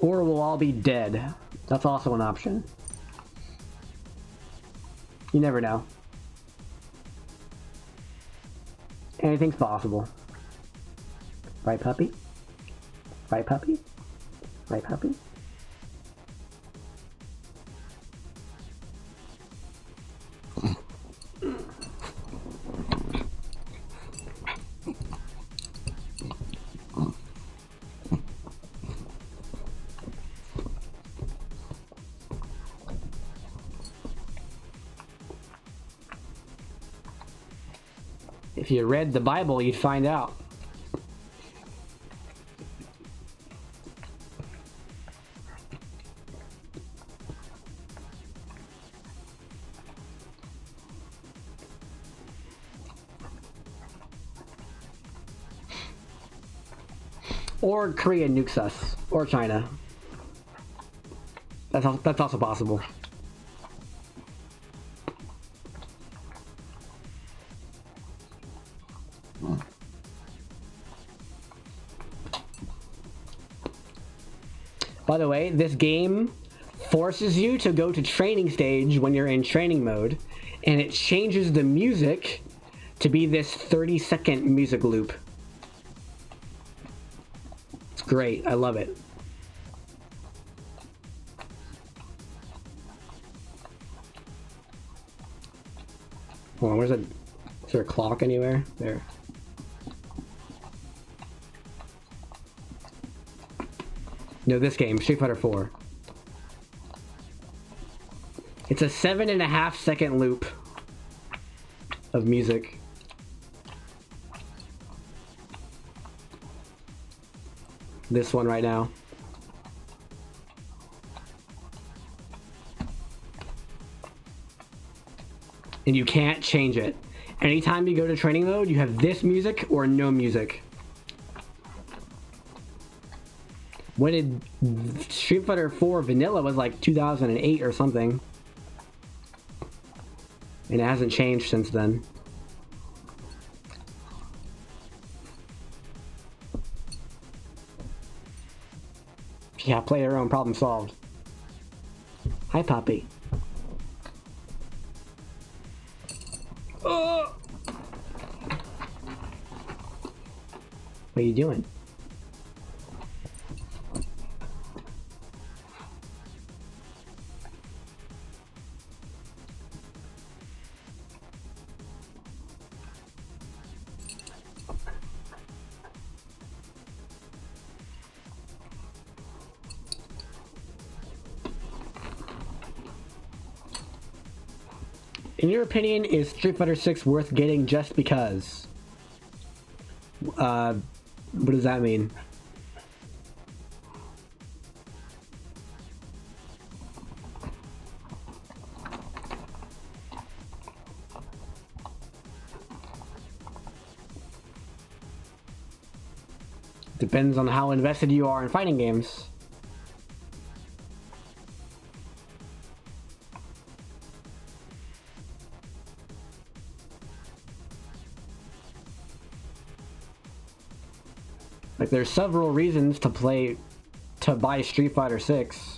Or we'll all be dead. That's also an option. You never know. Anything's possible. Right, puppy? Right, puppy? Right, puppy? If you read the Bible, you'd find out. Or Korea nukes us. Or China. That's also possible. By the way, this game forces you to go to training stage when you're in training mode, and it changes the music to be this 30-second music loop. It's great. I love it. Hold on, where's it? Is there a clock anywhere? There. No, this game, Street Fighter 4. It's a 7.5-second loop of music. This one right now. And you can't change it. Anytime you go to training mode, you have this music or no music. When did Street Fighter 4 Vanilla was like 2008 or something. And it hasn't changed since then. Yeah, play your own, problem solved. Hi, Poppy. Oh! What are you doing? In your opinion, is Street Fighter 6 worth getting just because? What does that mean? Depends on how invested you are in fighting games. Like, there's several reasons to buy Street Fighter 6.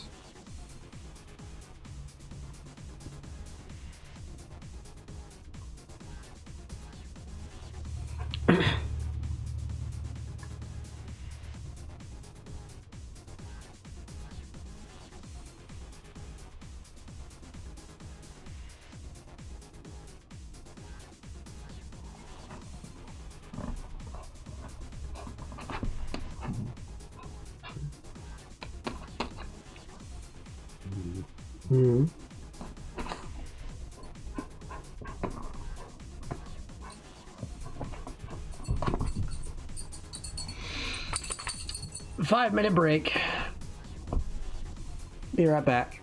Mm-hmm. Five-minute break. Be right back.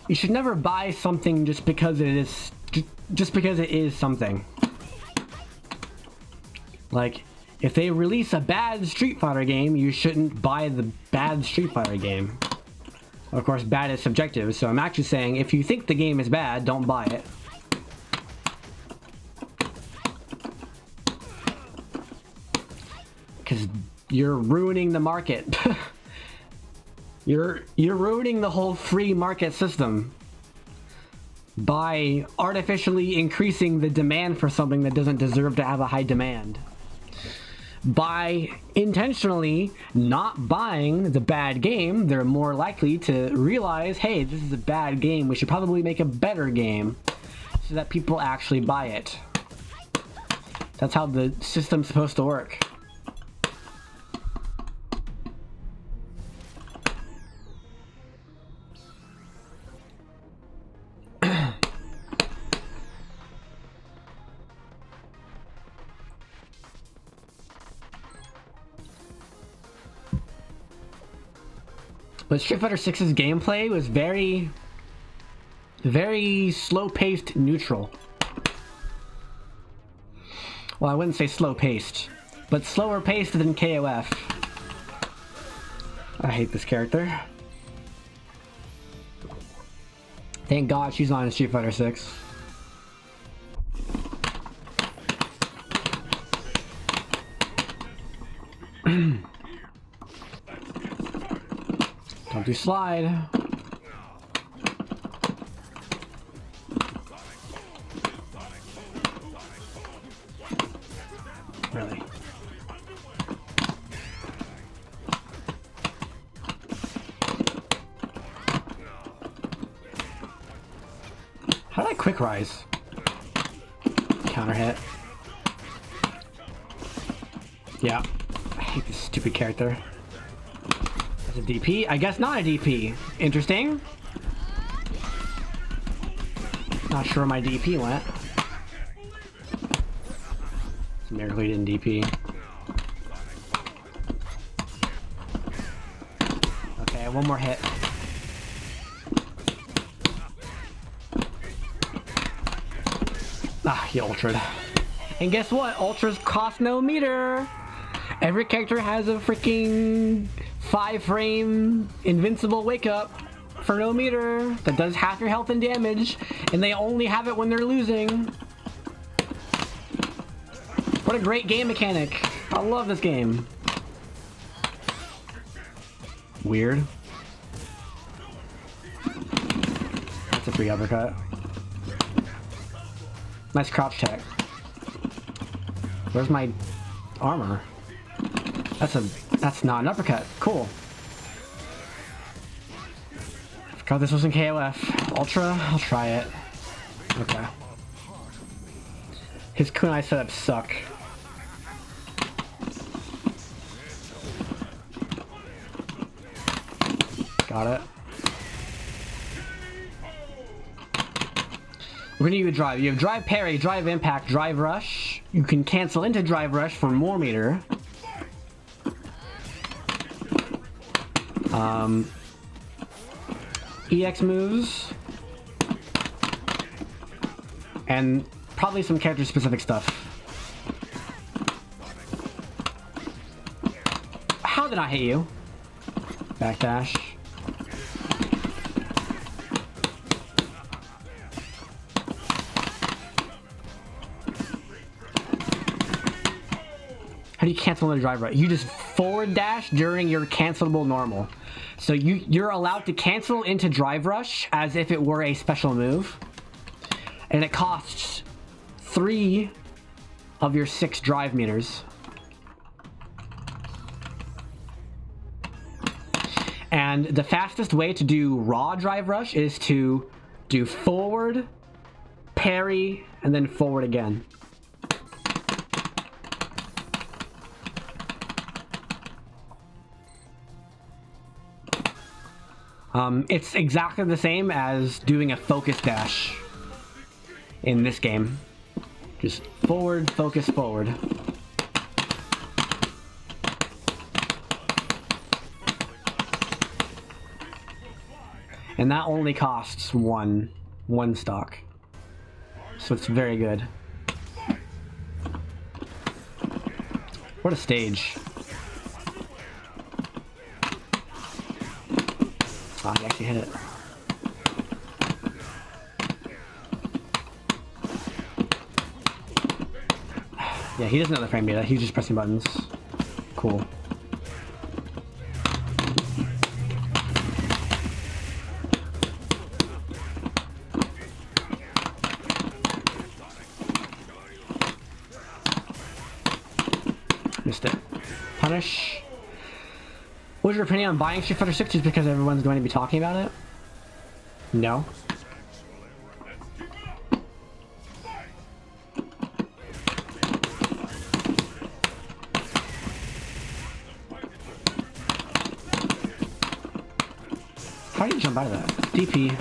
You should never buy something just because it is something. Like, if they release a bad Street Fighter game, you shouldn't buy the bad Street Fighter game. Of course, bad is subjective, so I'm actually saying if you think the game is bad, don't buy it. Because you're ruining the market. You're ruining the whole free market system by artificially increasing the demand for something that doesn't deserve to have a high demand. By intentionally not buying the bad game, they're more likely to realize, hey, this is a bad game, we should probably make a better game, so that people actually buy it. That's how the system's supposed to work. But Street Fighter 6's gameplay was very slow-paced, neutral. Well, I wouldn't say slow-paced, but slower-paced than KoF. I hate this character. Thank God she's not in Street Fighter 6. Don't do slide. Really? How did I quick rise? Counter hit. Yeah. I hate this stupid character. A DP? I guess not a DP. Interesting. Not sure where my DP went. It's a miracle he didn't DP. Okay, one more hit. Ah, he ultra'd. And guess what? Ultras cost no meter! Every character has a freaking 5-frame invincible wake up for no meter that does half your health and damage, and they only have it when they're losing. What a great game mechanic. I love this game. Weird. That's a free uppercut. Nice crouch tech. Where's my armor? That's not an uppercut. Cool. Forgot this was in KoF. Ultra? I'll try it. Okay. His kunai setups suck. Got it. We're gonna do a drive. You have drive parry, drive impact, drive rush. You can cancel into drive rush for more meter. EX moves. And probably some character specific stuff. How did I hit you? Backdash. How do you cancel the drive rush? You just forward dash during your cancelable normal. So you're allowed to cancel into drive rush as if it were a special move. And it costs 3 of your 6 drive meters. And the fastest way to do raw drive rush is to do forward, parry, and then forward again. It's exactly the same as doing a focus dash in this game. Just forward, focus, forward. And that only costs one stock. So it's very good. What a stage. Oh, he actually hit it. Yeah, he doesn't know the frame data. He's just pressing buttons. Cool. Missed it. Punish. What's your opinion on buying Street Fighter 6 just because everyone's going to be talking about it? No. How do you jump out of that? DP.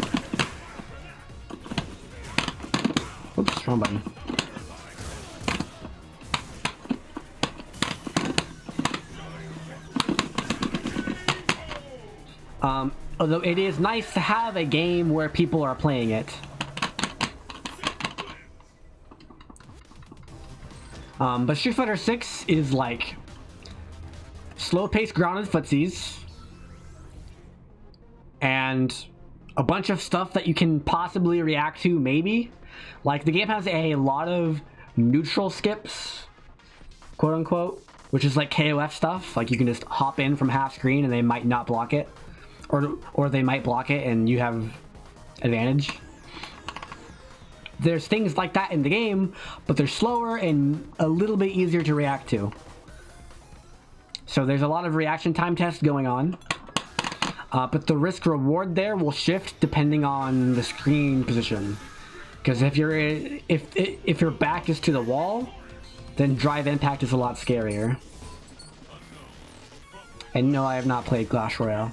Oops, wrong button. Although it is nice to have a game where people are playing it. But Street Fighter 6 is like slow-paced grounded footsies and a bunch of stuff that you can possibly react to, maybe. Like, the game has a lot of neutral skips, quote-unquote, which is like KoF stuff. Like, you can just hop in from half screen and they might not block it. Or they might block it and you have advantage. There's things like that in the game, but they're slower and a little bit easier to react to. So there's a lot of reaction time tests going on. But the risk reward there will shift depending on the screen position. Because if your back is to the wall, then drive impact is a lot scarier. And no, I have not played Clash Royale.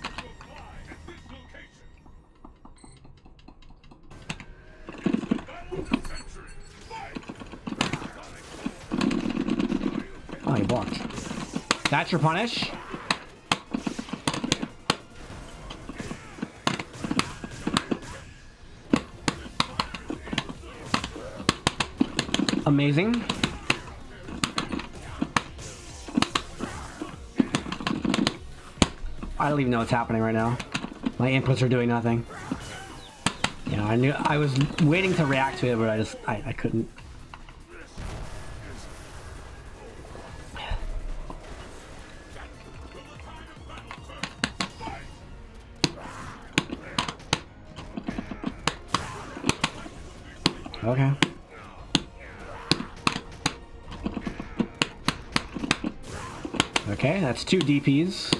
Oh, he blocked. That's your punish. Amazing. I don't even know what's happening right now. My inputs are doing nothing. You know, I was waiting to react to it, but I couldn't. Okay. Okay, that's 2 DPs.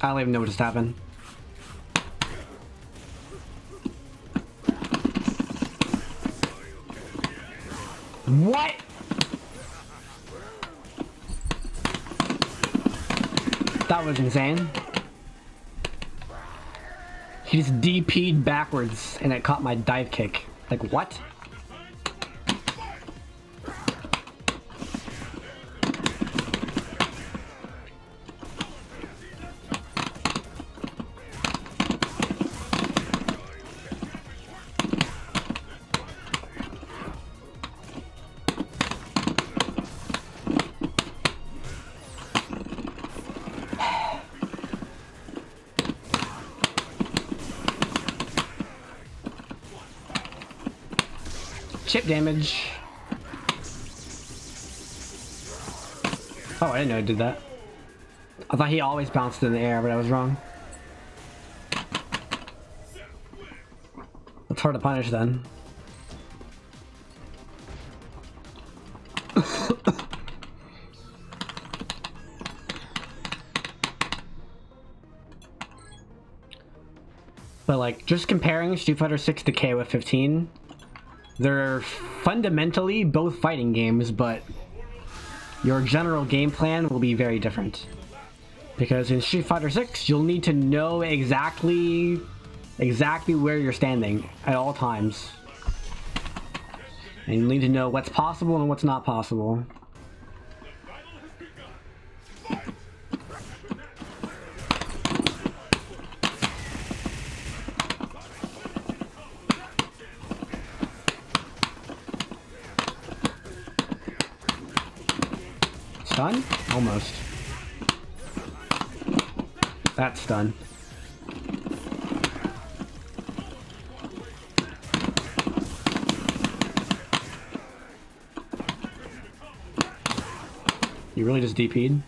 I don't even know what just happened. What? That was insane. He just DP'd backwards and it caught my dive kick. Like, what? Chip damage. Oh, I didn't know it did that. I thought he always bounced in the air, but I was wrong. It's hard to punish then. But like, just comparing Street Fighter 6 to KoF 15, They're fundamentally both fighting games, but your general game plan will be very different. Because in Street Fighter 6, you'll need to know exactly where you're standing at all times. And you'll need to know what's possible and what's not possible. Stun? Almost. That's stun. You really just DP'd?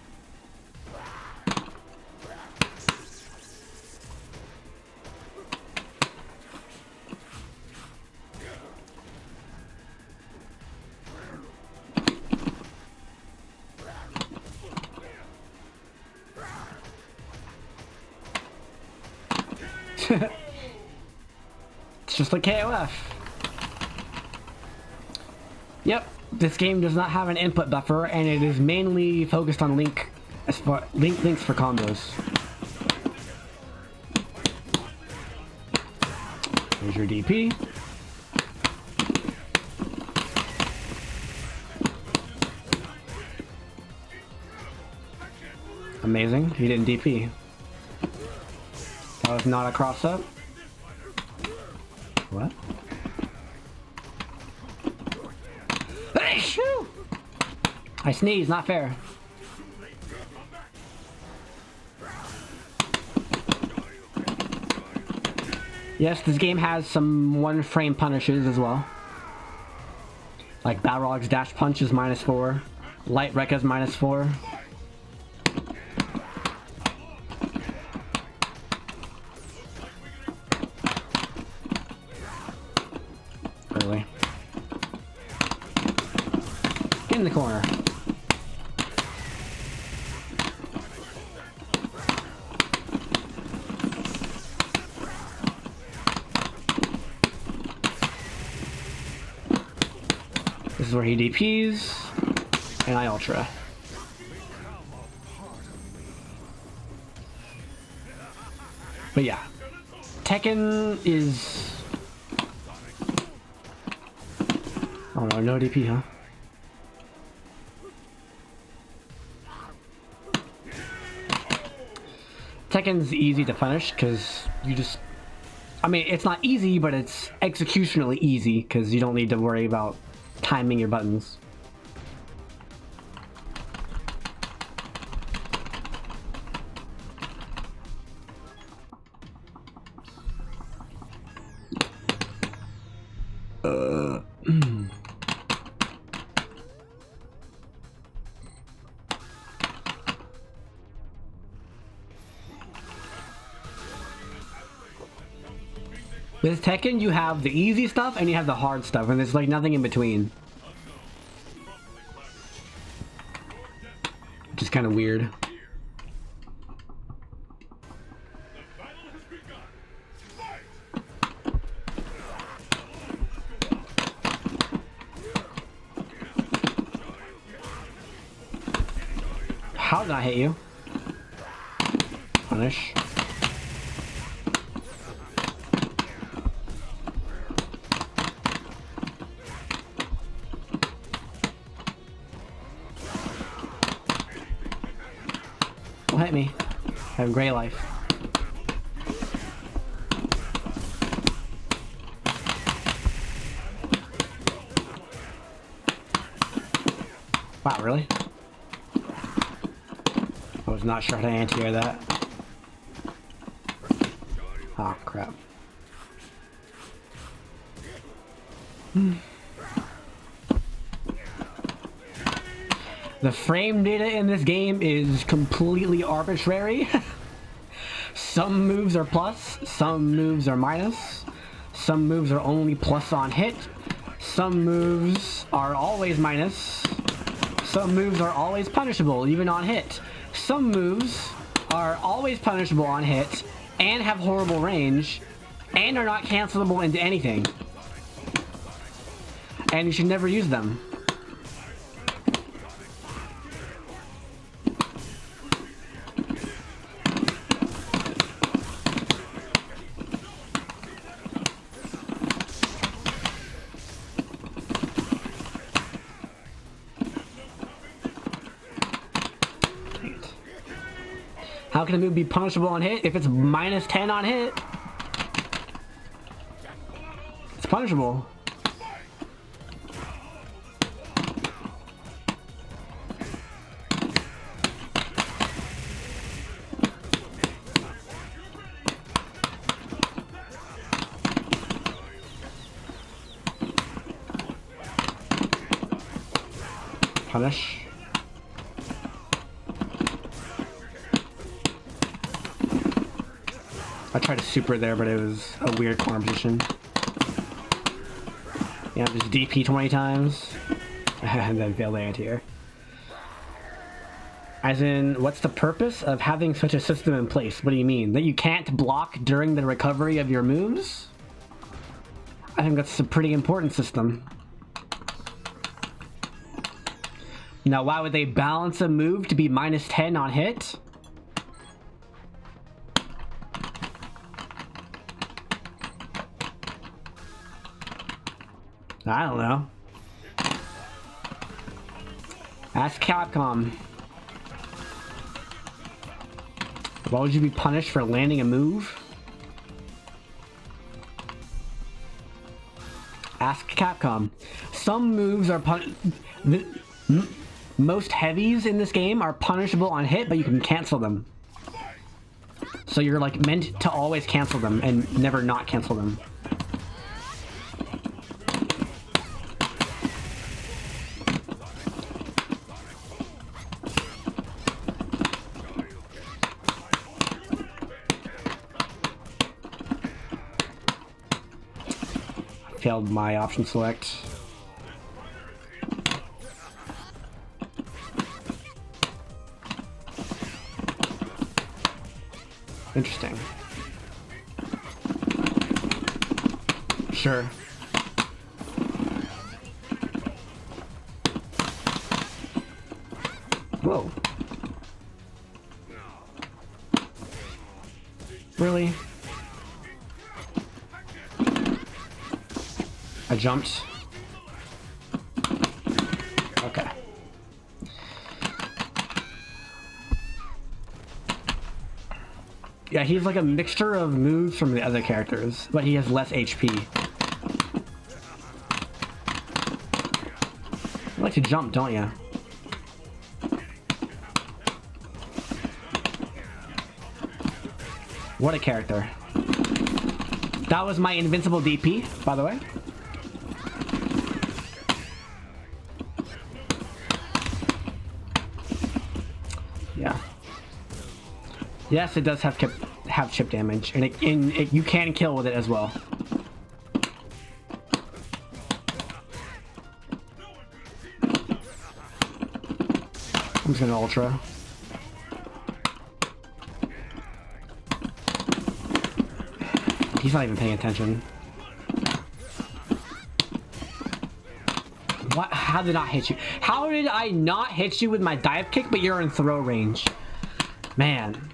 It's just like KoF. Yep, this game does not have an input buffer, and it is mainly focused on links for combos. Here's your DP. Amazing, he didn't DP. That was not a cross-up. What? Hey, shoo! I sneezed, not fair. Yes, this game has some one-frame punishes as well. Like Balrog's dash punch is -4. Light Rekka's -4. Early. Get in the corner. This is where he DPs, and I ultra. But yeah, Tekken is... Oh no, no DP, huh? Tekken's easy to punish because you just... I mean, it's not easy, but it's executionally easy because you don't need to worry about timing your buttons. With Tekken, you have the easy stuff and you have the hard stuff, and there's like nothing in between. Which is kind of weird. How did I hit you? Punish. Don't hit me. I have gray life. Wow, really? I was not sure how to anti-air that. Oh, crap. The frame data in this game is completely arbitrary. Some moves are plus, some moves are minus, some moves are only plus on hit, some moves are always minus, some moves are always punishable, even on hit. Some moves are always punishable on hit, and have horrible range, and are not cancelable into anything. and you should never use them. How can a move be punishable on hit if it's minus 10 on hit? It's punishable. Punish. I tried to super there, but it was a weird corner position. Yeah, just DP 20 times. And then fail the anti-air. As in, what's the purpose of having such a system in place? What do you mean? That you can't block during the recovery of your moves? I think that's a pretty important system. Now, why would they balance a move to be minus 10 on hit? I don't know. Ask Capcom. Why would you be punished for landing a move? Ask Capcom. Some moves are most heavies in this game are punishable on hit, but you can cancel them. So you're like meant to always cancel them and never not cancel them. Failed my option select. Interesting. Sure. Whoa. Really? I jumped. Okay. Yeah, he's like a mixture of moves from the other characters, but he has less HP. You like to jump, don't you? What a character. That was my invincible DP, by the way. Yeah. Yes, it does have chip damage, and you can kill with it as well. I'm just gonna ultra. He's not even paying attention. What? How did I not hit you? How did I not hit you with my dive kick, but you're in throw range? Man.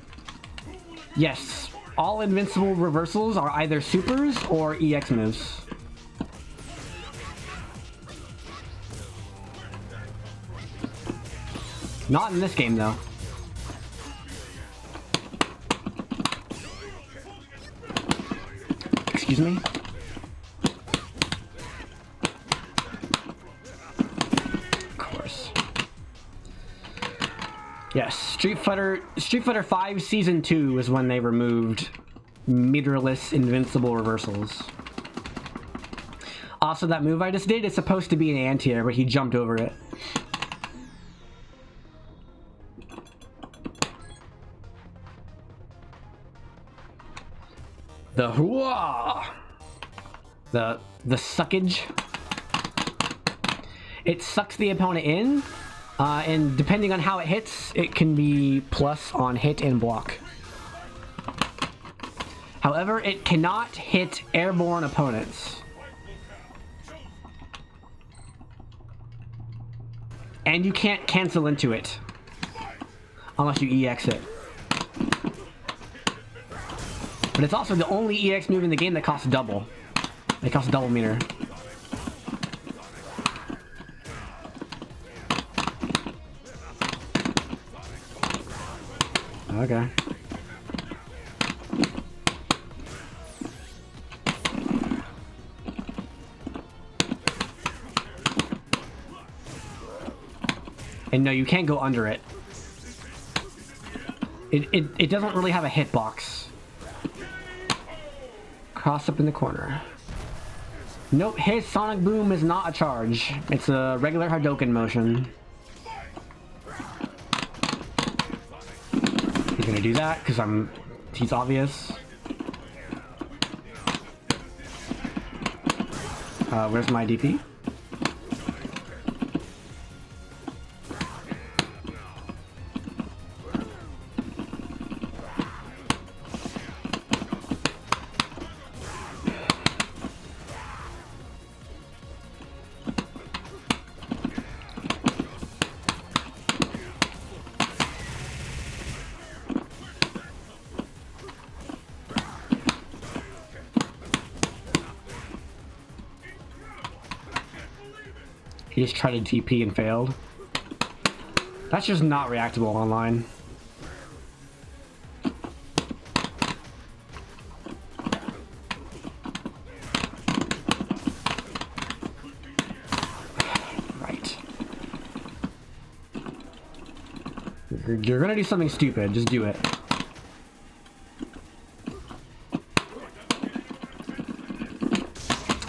Yes, all invincible reversals are either supers or EX moves. Not in this game, though. Excuse me? Of course. Yes, Street Fighter V Season 2 is when they removed meterless invincible reversals. Also, that move I just did is supposed to be an anti-air, but he jumped over it. The hooah! The suckage. It sucks the opponent in, and depending on how it hits, it can be plus on hit and block. However, it cannot hit airborne opponents. And you can't cancel into it. Unless you EX it. But it's also the only EX move in the game that costs double. It costs double meter. Okay. And no, you can't go under it. It doesn't really have a hitbox. Cross up in the corner. Nope, his Sonic Boom is not a charge. It's a regular Hadouken motion. He's gonna do that because he's obvious. Where's my DP? He just tried to TP and failed. That's just not reactable online. Right. You're gonna do something stupid, just do it.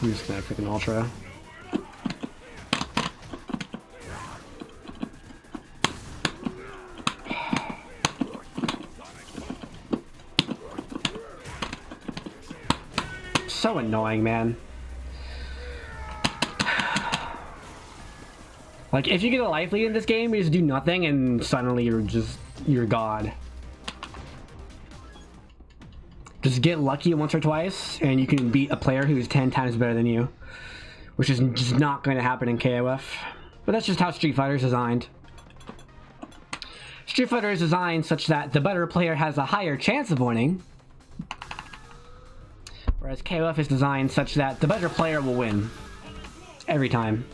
I'm just gonna freaking ultra. So annoying, man. Like, if you get a life lead in this game, you just do nothing and suddenly you're God. Just get lucky once or twice and you can beat a player who is 10 times better than you. Which is just not going to happen in KoF. But that's just how Street Fighter is designed. Street Fighter is designed such that the better player has a higher chance of winning. Whereas KoF is designed such that the better player will win. Every time.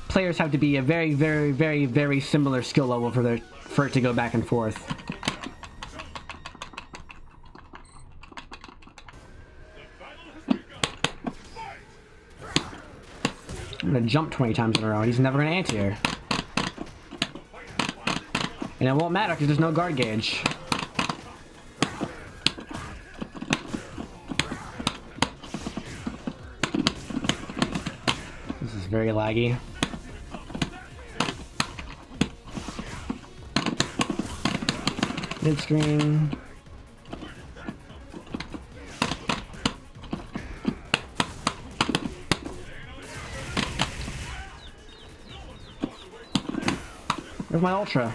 Players have to be a very, very, very, very similar skill level for it to go back and forth. I'm gonna jump 20 times in a row and he's never gonna anti-air. And it won't matter because there's no guard gauge. Very laggy. Mid screen. Where's my ultra?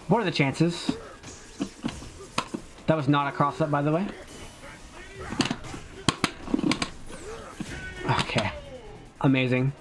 What are the chances? That was not a cross-up, by the way. Okay. Amazing.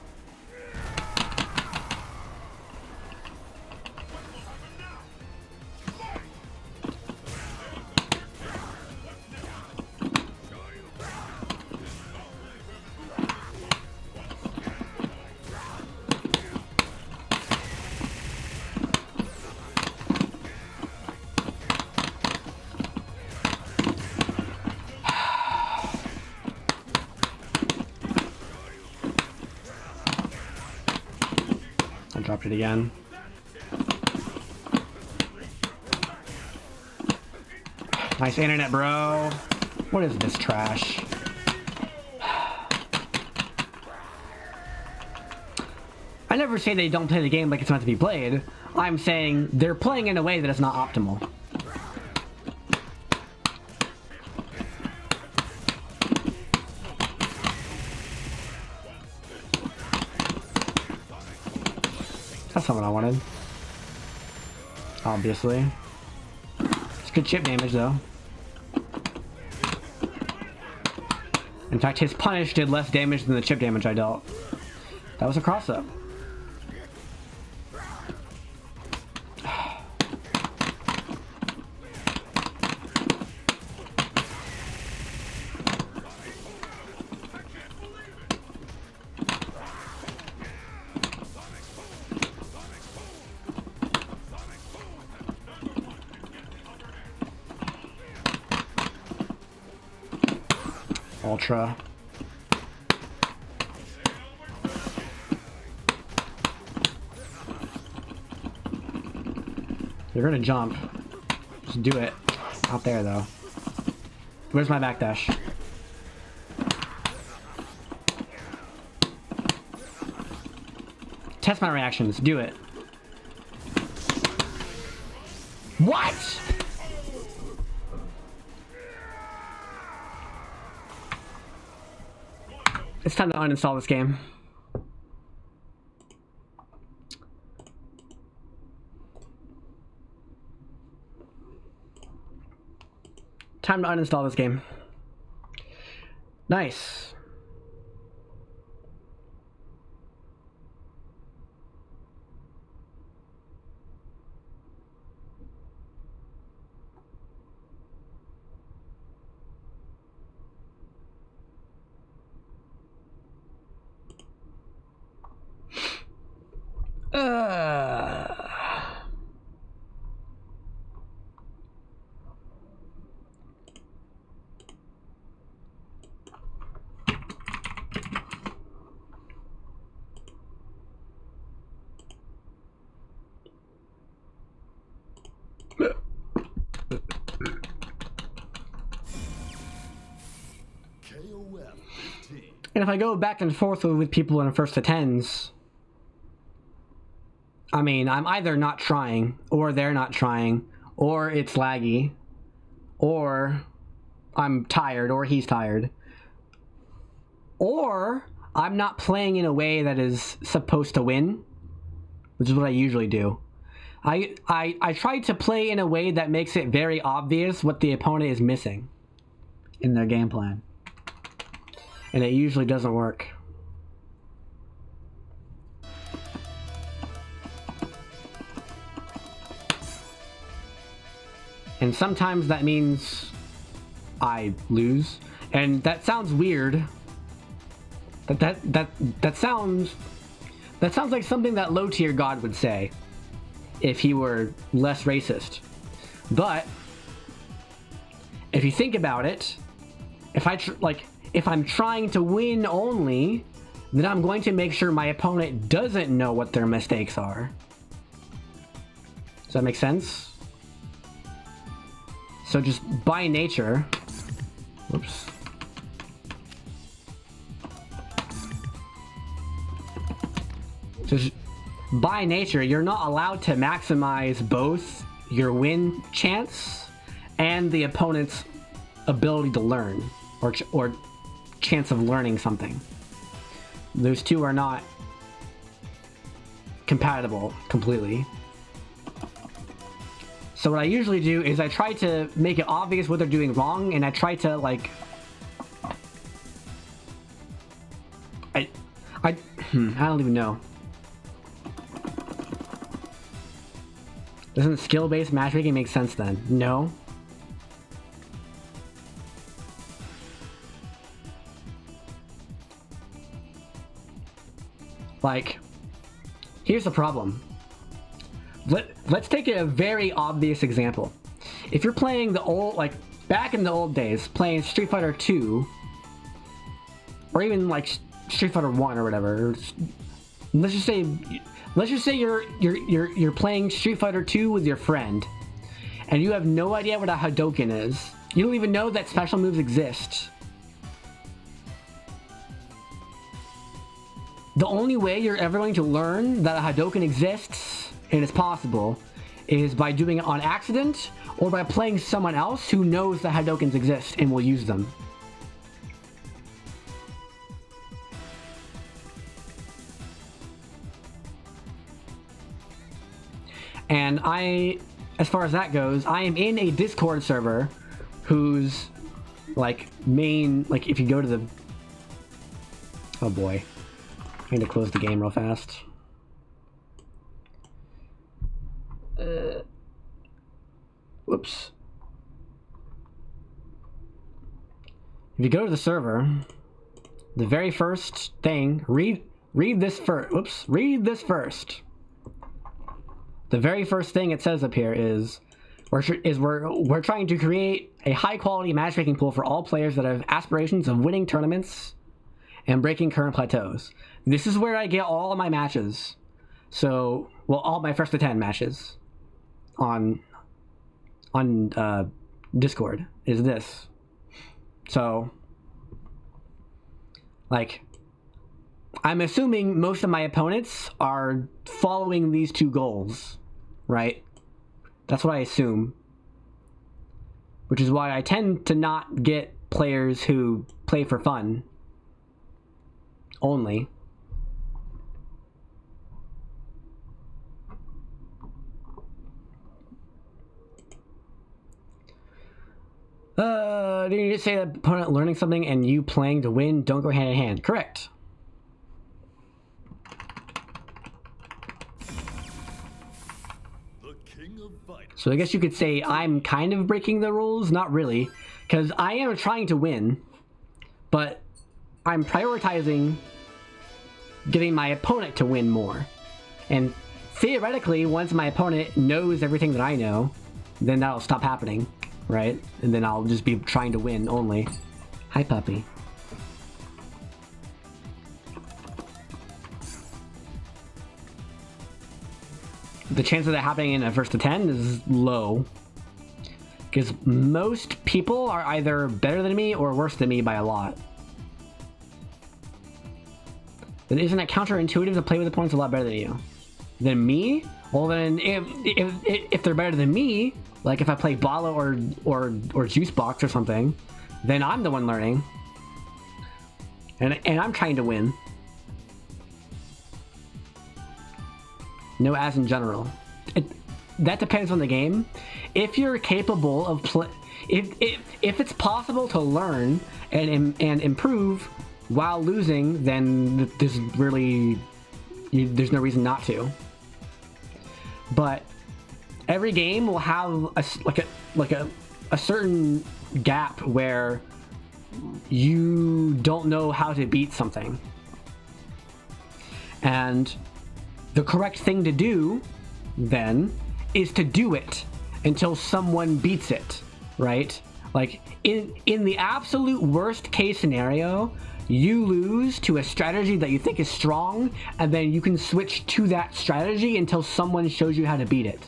I dropped it again. Nice internet, bro. What is this trash? I never say they don't play the game like it's meant to be played. I'm saying they're playing in a way that is not optimal. That's not what I wanted. Obviously. Let's good chip damage though. In fact, his punish did less damage than the chip damage I dealt. That was a cross-up. Ultra. You're gonna jump. Just do it. Not there though. Where's my backdash? Test my reactions. Do it. What? It's time to uninstall this game. Time to uninstall this game. Nice. KoF 15. And if I go back and forth with people in first to tens, I mean, I'm either not trying, or they're not trying, or it's laggy, or I'm tired, or he's tired, or I'm not playing in a way that is supposed to win, which is what I usually do. I try to play in a way that makes it very obvious what the opponent is missing in their game plan. And it usually doesn't work. And sometimes that means I lose. And that sounds weird. That sounds like something that low tier God would say if he were less racist. But if you think about it, if I'm trying to win only, then I'm going to make sure my opponent doesn't know what their mistakes are. Does that make sense? So just by nature, whoops. Just by nature, you're not allowed to maximize both your win chance and the opponent's ability to learn or chance of learning something. Those two are not compatible completely. So what I usually do is I try to make it obvious what they're doing wrong, and I try to like I don't even know. Doesn't skill-based matchmaking make sense then? No. Like, here's the problem. Let's take a very obvious example. If you're playing the old, like, back in the old days, playing Street Fighter 2, or even like Street Fighter 1 or whatever, let's just say you're playing Street Fighter 2 with your friend, and you have no idea what a Hadouken is. You don't even know that special moves exist. The only way you're ever going to learn that a Hadouken exists, and it's possible, is by doing it on accident, or by playing someone else who knows that Hadoukens exist and will use them. And as far as that goes, I am in a Discord server whose like main, like if you go to the, oh boy, I need to close the game real fast. Whoops. If you go to the server, the very first thing, read this first. Whoops, read this first. The very first thing it says up here is we're trying to create a high quality matchmaking pool for all players that have aspirations of winning tournaments and breaking current plateaus. This is where I get all of my matches. So, well, all my first to 10 matches on Discord is this. So, like, I'm assuming most of my opponents are following these two goals, right? That's what I assume. Which is why I tend to not get players who play for fun only. Did you say that opponent learning something and you playing to win don't go hand in hand? Correct. So I guess you could say I'm kind of breaking the rules. Not really, because I am trying to win, but I'm prioritizing getting my opponent to win more. And theoretically, once my opponent knows everything that I know, then that'll stop happening, right? And then I'll just be trying to win only. Hi, puppy. The chance of that happening in a first to 10 is low, because most people are either better than me or worse than me by a lot. Then isn't it counterintuitive to play with opponents a lot better than you? Than me? Well then, if they're better than me, like if I play Bala or Juicebox or something, then I'm the one learning, and I'm trying to win. No, as in general. That depends on the game. If you're capable of if it's possible to learn and improve while losing, then there's really there's no reason not to. But every game will have a certain gap where you don't know how to beat something, and the correct thing to do, then, is to do it until someone beats it, right? Like, in the absolute worst case scenario, you lose to a strategy that you think is strong, and then you can switch to that strategy until someone shows you how to beat it.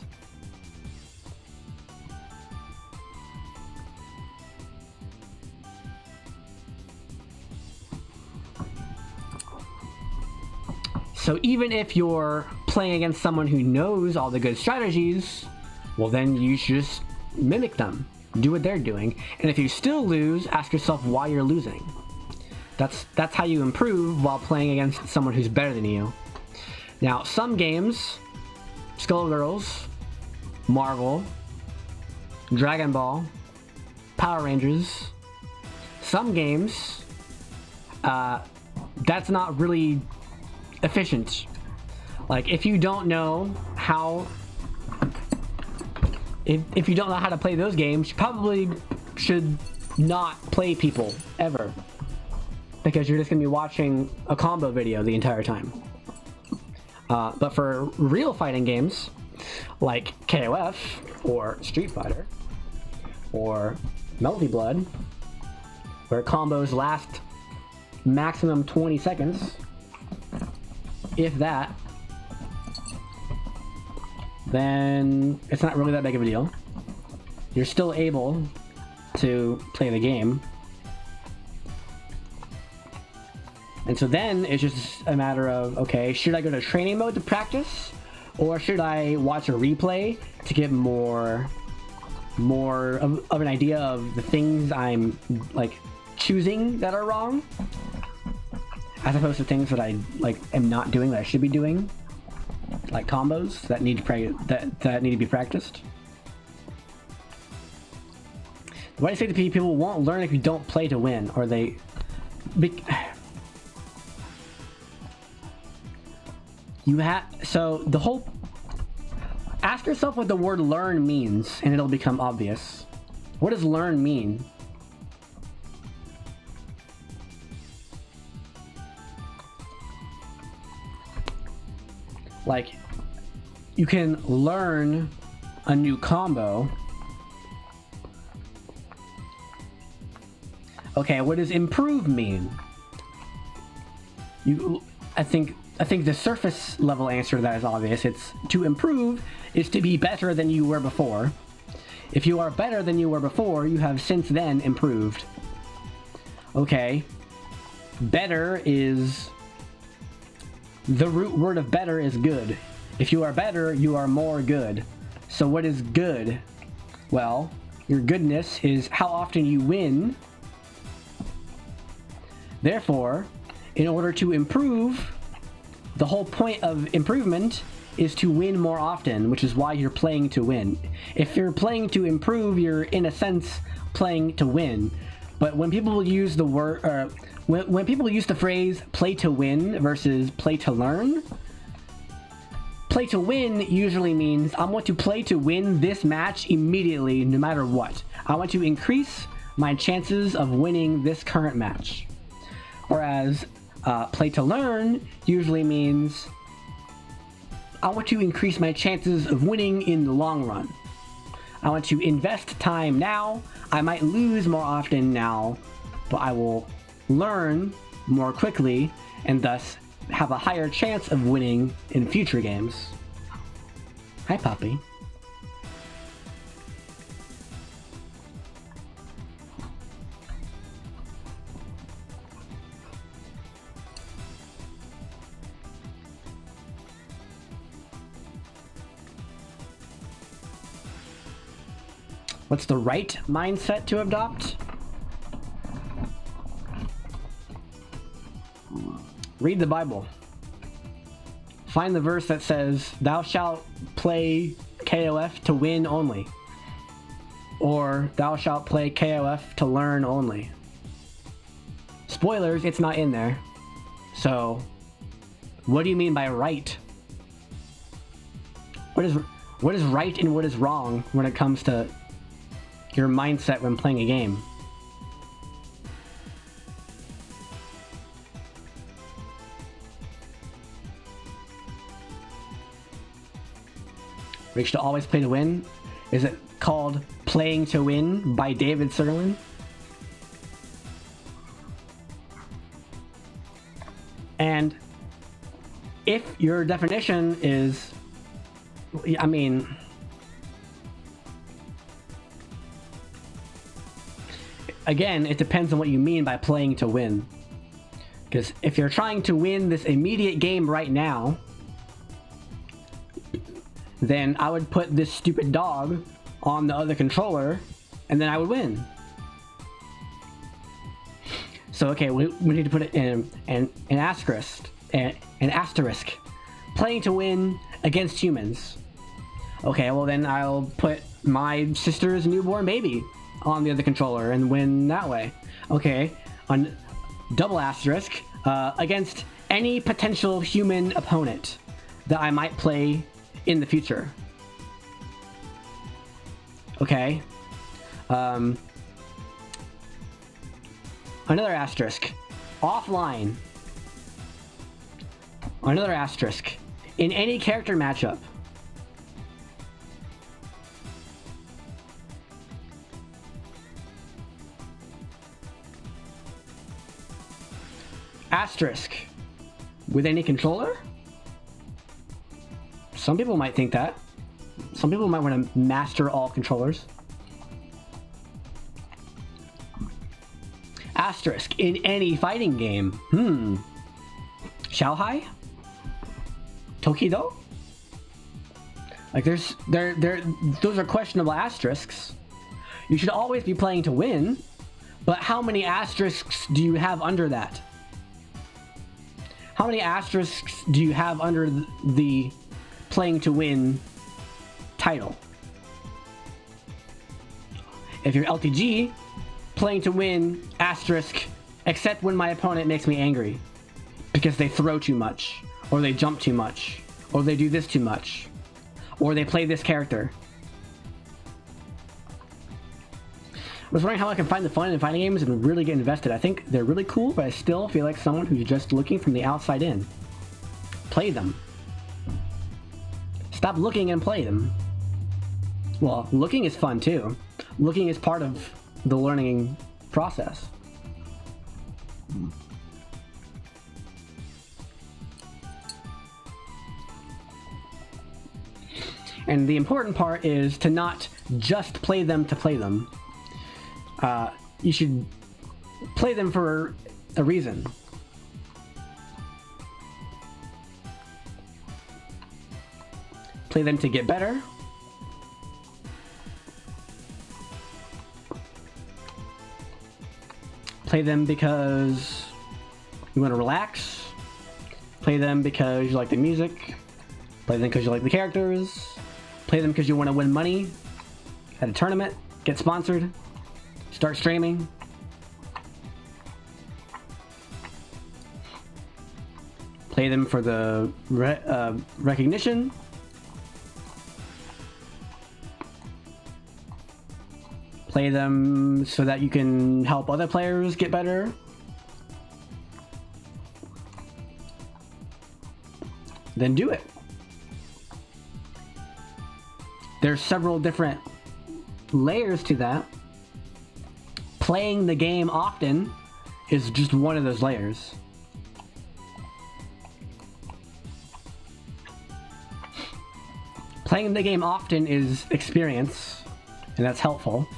So even if you're playing against someone who knows all the good strategies, well then you should just mimic them. Do what they're doing. And if you still lose, ask yourself why you're losing. That's how you improve while playing against someone who's better than you. Now, some games, Skullgirls, Marvel, Dragon Ball, Power Rangers, some games, that's not really efficient. Like, if you don't know how if you don't know how to play those games, you probably should not play people ever, because you're just gonna be watching a combo video the entire time. But for real fighting games like KoF or Street Fighter or Melty Blood, where combos last maximum 20 seconds, if that, then it's not really that big of a deal. You're still able to play the game. And so then it's just a matter of, okay, should I go to training mode to practice? Or should I watch a replay to get more of an idea of the things I'm like choosing that are wrong, as opposed to things that I like am not doing that I should be doing, like combos that need to that need to be practiced. What I say to people won't learn if you don't play to win, or they... So the whole... Ask yourself what the word learn means, and it'll become obvious. What does learn mean? Like, you can learn a new combo. Okay, what does improve mean? I think the surface level answer to that is obvious. It's to improve is to be better than you were before. If you are better than you were before, you have since then improved. Okay. Better is... The root word of better is good. If you are better, you are more good. So what is good? Well, your goodness is how often you win. Therefore, in order to improve, the whole point of improvement is to win more often, which is why you're playing to win. If you're playing to improve, you're in a sense playing to win. But when people use the word, when people use the phrase play to win versus play to learn, play to win usually means I want to play to win this match immediately, no matter what. I want to increase my chances of winning this current match. Whereas play to learn usually means I want to increase my chances of winning in the long run. I want to invest time now. I might lose more often now, but I will learn more quickly and thus have a higher chance of winning in future games. Hi, Poppy. What's the right mindset to adopt? Read the Bible. Find the verse that says, "Thou shalt play KoF to win only." Or, "Thou shalt play KoF to learn only." Spoilers, it's not in there. So, what do you mean by right? What is right and what is wrong when it comes to your mindset when playing a game? We should always play to win? Is it called Playing to Win by David Serlin? And if your definition is, I mean, again, it depends on what you mean by playing to win. Because if you're trying to win this immediate game right now, then I would put this stupid dog on the other controller, and then I would win. So okay, we need to put it in an asterisk. An asterisk. Playing to win against humans. Okay, well then I'll put my sister's newborn baby on the other controller and win that way. Okay, on double asterisk, against any potential human opponent that I might play in the future. Okay. Another asterisk. Offline. Another asterisk. In any character matchup. Asterisk. With any controller? Some people might think that. Some people might want to master all controllers. Asterisk. In any fighting game. Xiaohai? Tokido? Like those are questionable asterisks. You should always be playing to win, but how many asterisks do you have under that? How many asterisks do you have under the playing to win title? If you're LTG, playing to win, asterisk, except when my opponent makes me angry. Because they throw too much, or they jump too much, or they do this too much, or they play this character. I was wondering how I can find the fun in fighting games and really get invested. I think they're really cool, but I still feel like someone who's just looking from the outside in. Play them. Stop looking and play them. Well, looking is fun too. Looking is part of the learning process. And the important part is to not just play them to play them. You should play them for a reason. Play them to get better. Play them because you want to relax. Play them because you like the music. Play them because you like the characters. Play them because you want to win money at a tournament, get sponsored, start streaming. Play them for the recognition. Play them so that you can help other players get better. Then do it. There's several different layers to that. Playing the game often is just one of those layers. Playing the game often is experience, and that's helpful.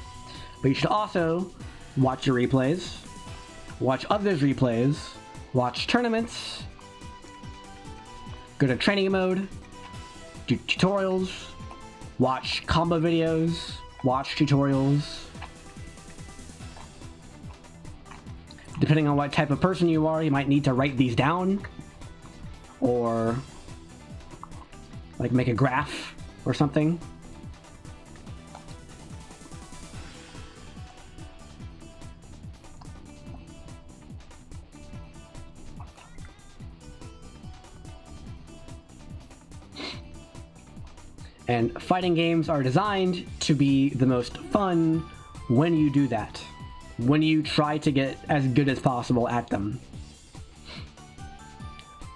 But you should also watch your replays, watch others' replays, watch tournaments, go to training mode, do tutorials, watch combo videos, watch tutorials. Depending on what type of person you are, you might need to write these down, or like make a graph or something. And fighting games are designed to be the most fun when you do that. When you try to get as good as possible at them.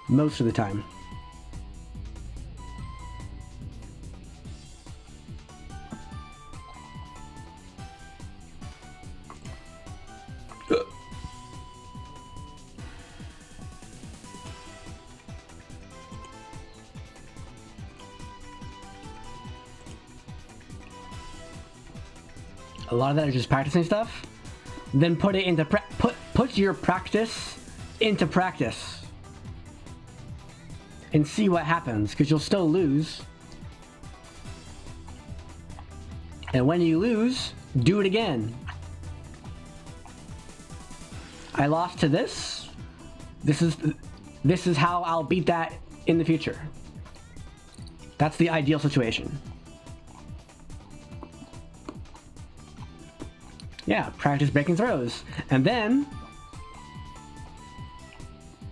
Most of the time. A lot of that is just practicing stuff. Then put it into put your practice into practice. And see what happens, because you'll still lose. And when you lose, do it again. I lost to this. This is how I'll beat that in the future. That's the ideal situation. Yeah, practice breaking throws. And then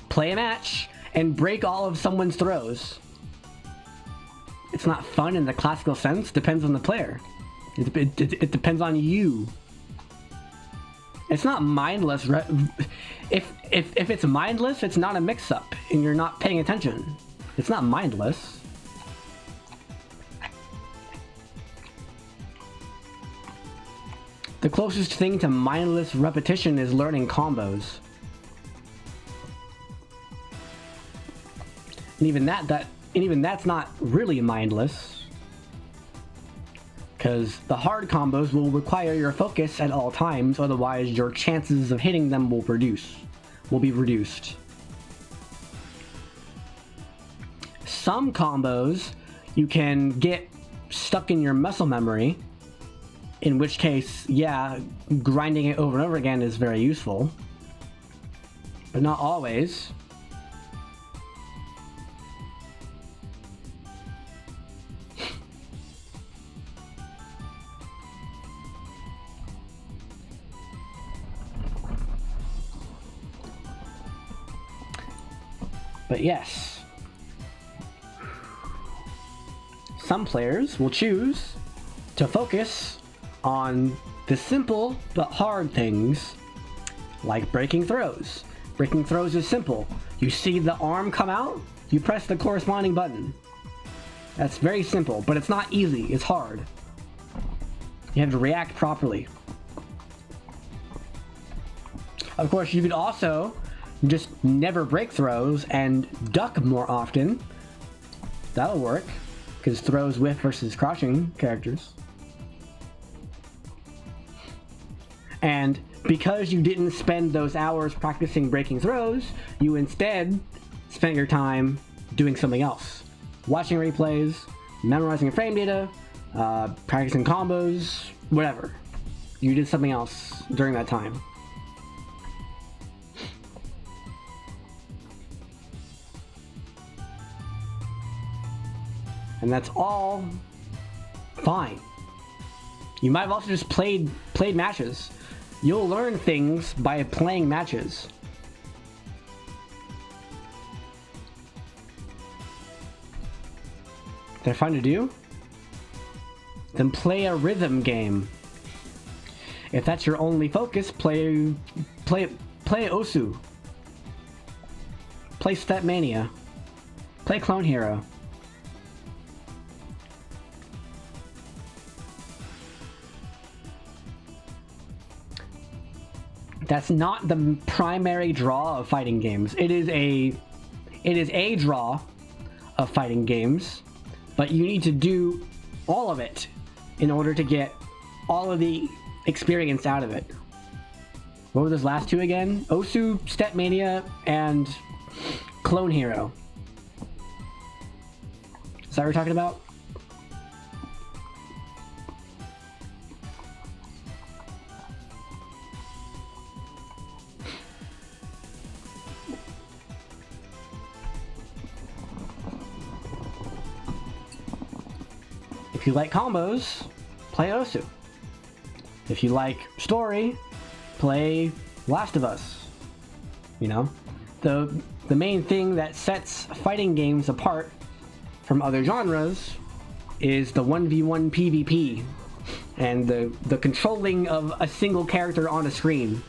play a match and break all of someone's throws. It's not fun in the classical sense. Depends on the player. It depends on you. It's not mindless. If it's mindless, it's not a mix-up and you're not paying attention. It's not mindless. The closest thing to mindless repetition is learning combos. And even that's not really mindless. Because the hard combos will require your focus at all times, otherwise your chances of hitting them will be reduced. Some combos you can get stuck in your muscle memory, in which case, yeah, grinding it over and over again is very useful. But not always. But yes, some players will choose to focus on the simple but hard things, like breaking throws. Breaking throws is simple. You see the arm come out, you press the corresponding button. That's very simple, but it's not easy, it's hard. You have to react properly. Of course, you could also just never break throws and duck more often. That'll work, because throws whiff versus crouching characters. And because you didn't spend those hours practicing breaking throws, you instead spent your time doing something else. Watching replays, memorizing frame data, practicing combos, whatever. You did something else during that time. And that's all fine. You might have also just played matches. You'll learn things by playing matches. They're fun to do? Then play a rhythm game. If that's your only focus, play Osu. Play Step Mania. Play Clone Hero. That's not the primary draw of fighting games. It is a draw of fighting games, but you need to do all of it in order to get all of the experience out of it. What were those last two again? Osu, Step Mania, and Clone Hero. Is that what we're talking about? If you like combos, play Osu. If you like story, play Last of Us. You know, the main thing that sets fighting games apart from other genres is the 1v1 PvP and the controlling of a single character on a screen.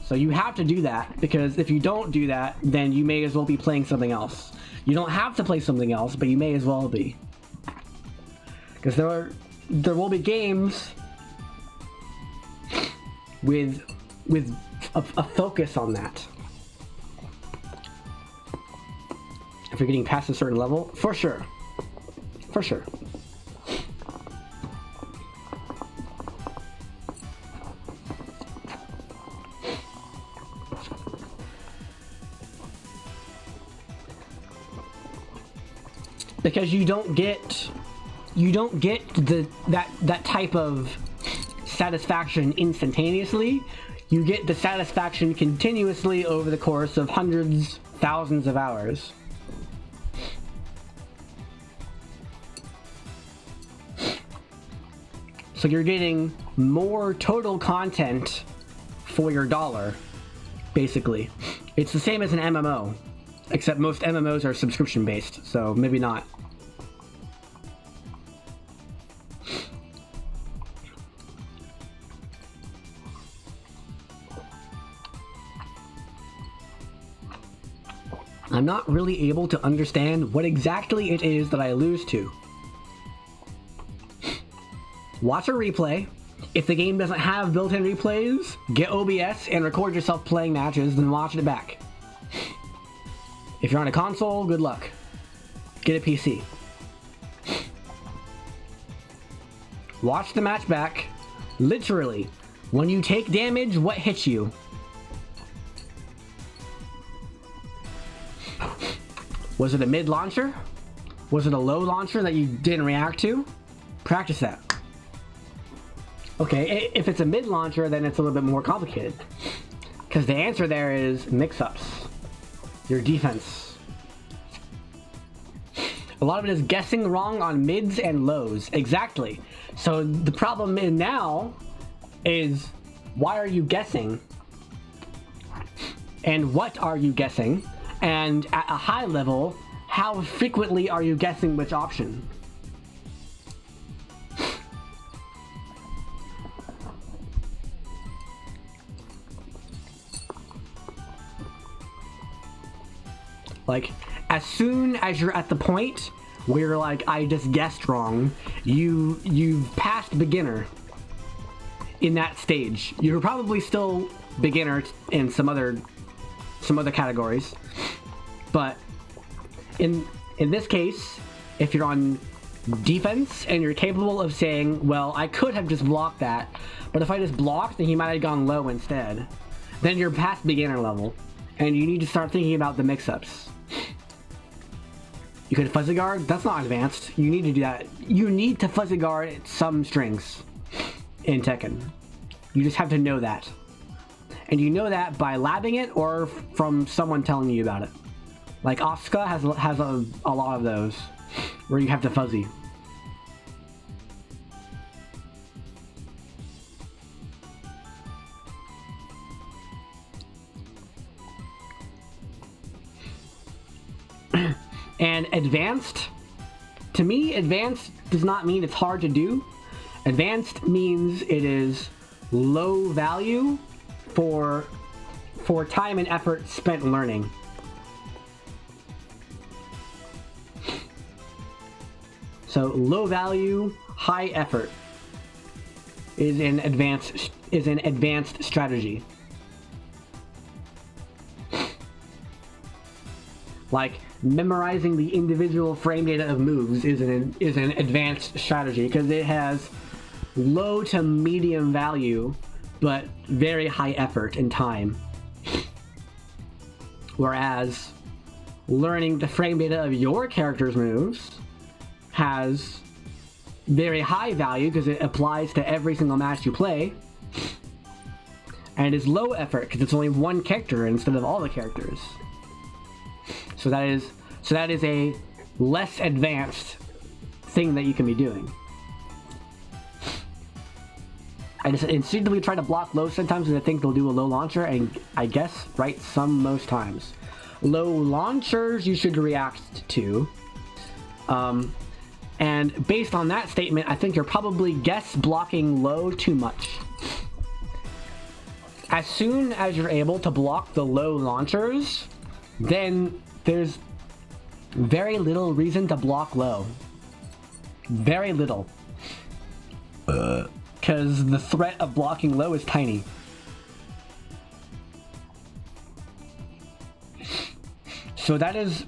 So you have to do that, because if you don't do that, then you may as well be playing something else. You don't have to play something else, but you may as well be. Because there will be games with a focus on that. If you're getting past a certain level, for sure. For sure. Because you don't get that type of satisfaction instantaneously. You get the satisfaction continuously over the course of hundreds, thousands of hours. So you're getting more total content for your dollar, basically. It's the same as an MMO, except most MMOs are subscription based, so maybe not. I'm not really able to understand what exactly it is that I lose to. Watch a replay. If the game doesn't have built-in replays, get OBS and record yourself playing matches, then watch it back. If you're on a console, good luck. Get a PC. Watch the match back. Literally, when you take damage, what hits you? Was it a mid launcher? Was it a low launcher that you didn't react to? Practice that. Okay, if it's a mid launcher, then it's a little bit more complicated. Because the answer there is mix-ups. Your defense. A lot of it is guessing wrong on mids and lows. Exactly. So the problem now is, why are you guessing? and what are you guessing? And at a high level, how frequently are you guessing which option? Like, as soon as you're at the point where, like, I just guessed wrong, you've passed beginner in that stage. You're probably still beginner in some other categories, but in this case, if you're on defense and you're capable of saying, well, I could have just blocked that, but if I just blocked, then he might have gone low instead, then you're past beginner level, and you need to start thinking about the mix-ups. You could fuzzy guard. That's not advanced. You need to do that. You need to fuzzy guard some strings in Tekken. You just have to know that. And you know that by labbing it or from someone telling you about it. Like Asuka has a lot of those where you have to fuzzy. And advanced, to me, advanced does not mean it's hard to do. Advanced means it is low value for time and effort spent learning. So low value, high effort is an advanced strategy. Like memorizing the individual frame data of moves is an advanced strategy because it has low to medium value but very high effort and time. Whereas learning the frame data of your character's moves has very high value because it applies to every single match you play, and is low effort because it's only one character instead of all the characters. So that is a less advanced thing that you can be doing. I just instinctively try to block low sometimes because I think they'll do a low launcher, and I guess right most times. Low launchers you should react to. And based on that statement, I think you're probably guess blocking low too much. As soon as you're able to block the low launchers, then there's very little reason to block low. Very little. Because the threat of blocking low is tiny. So that is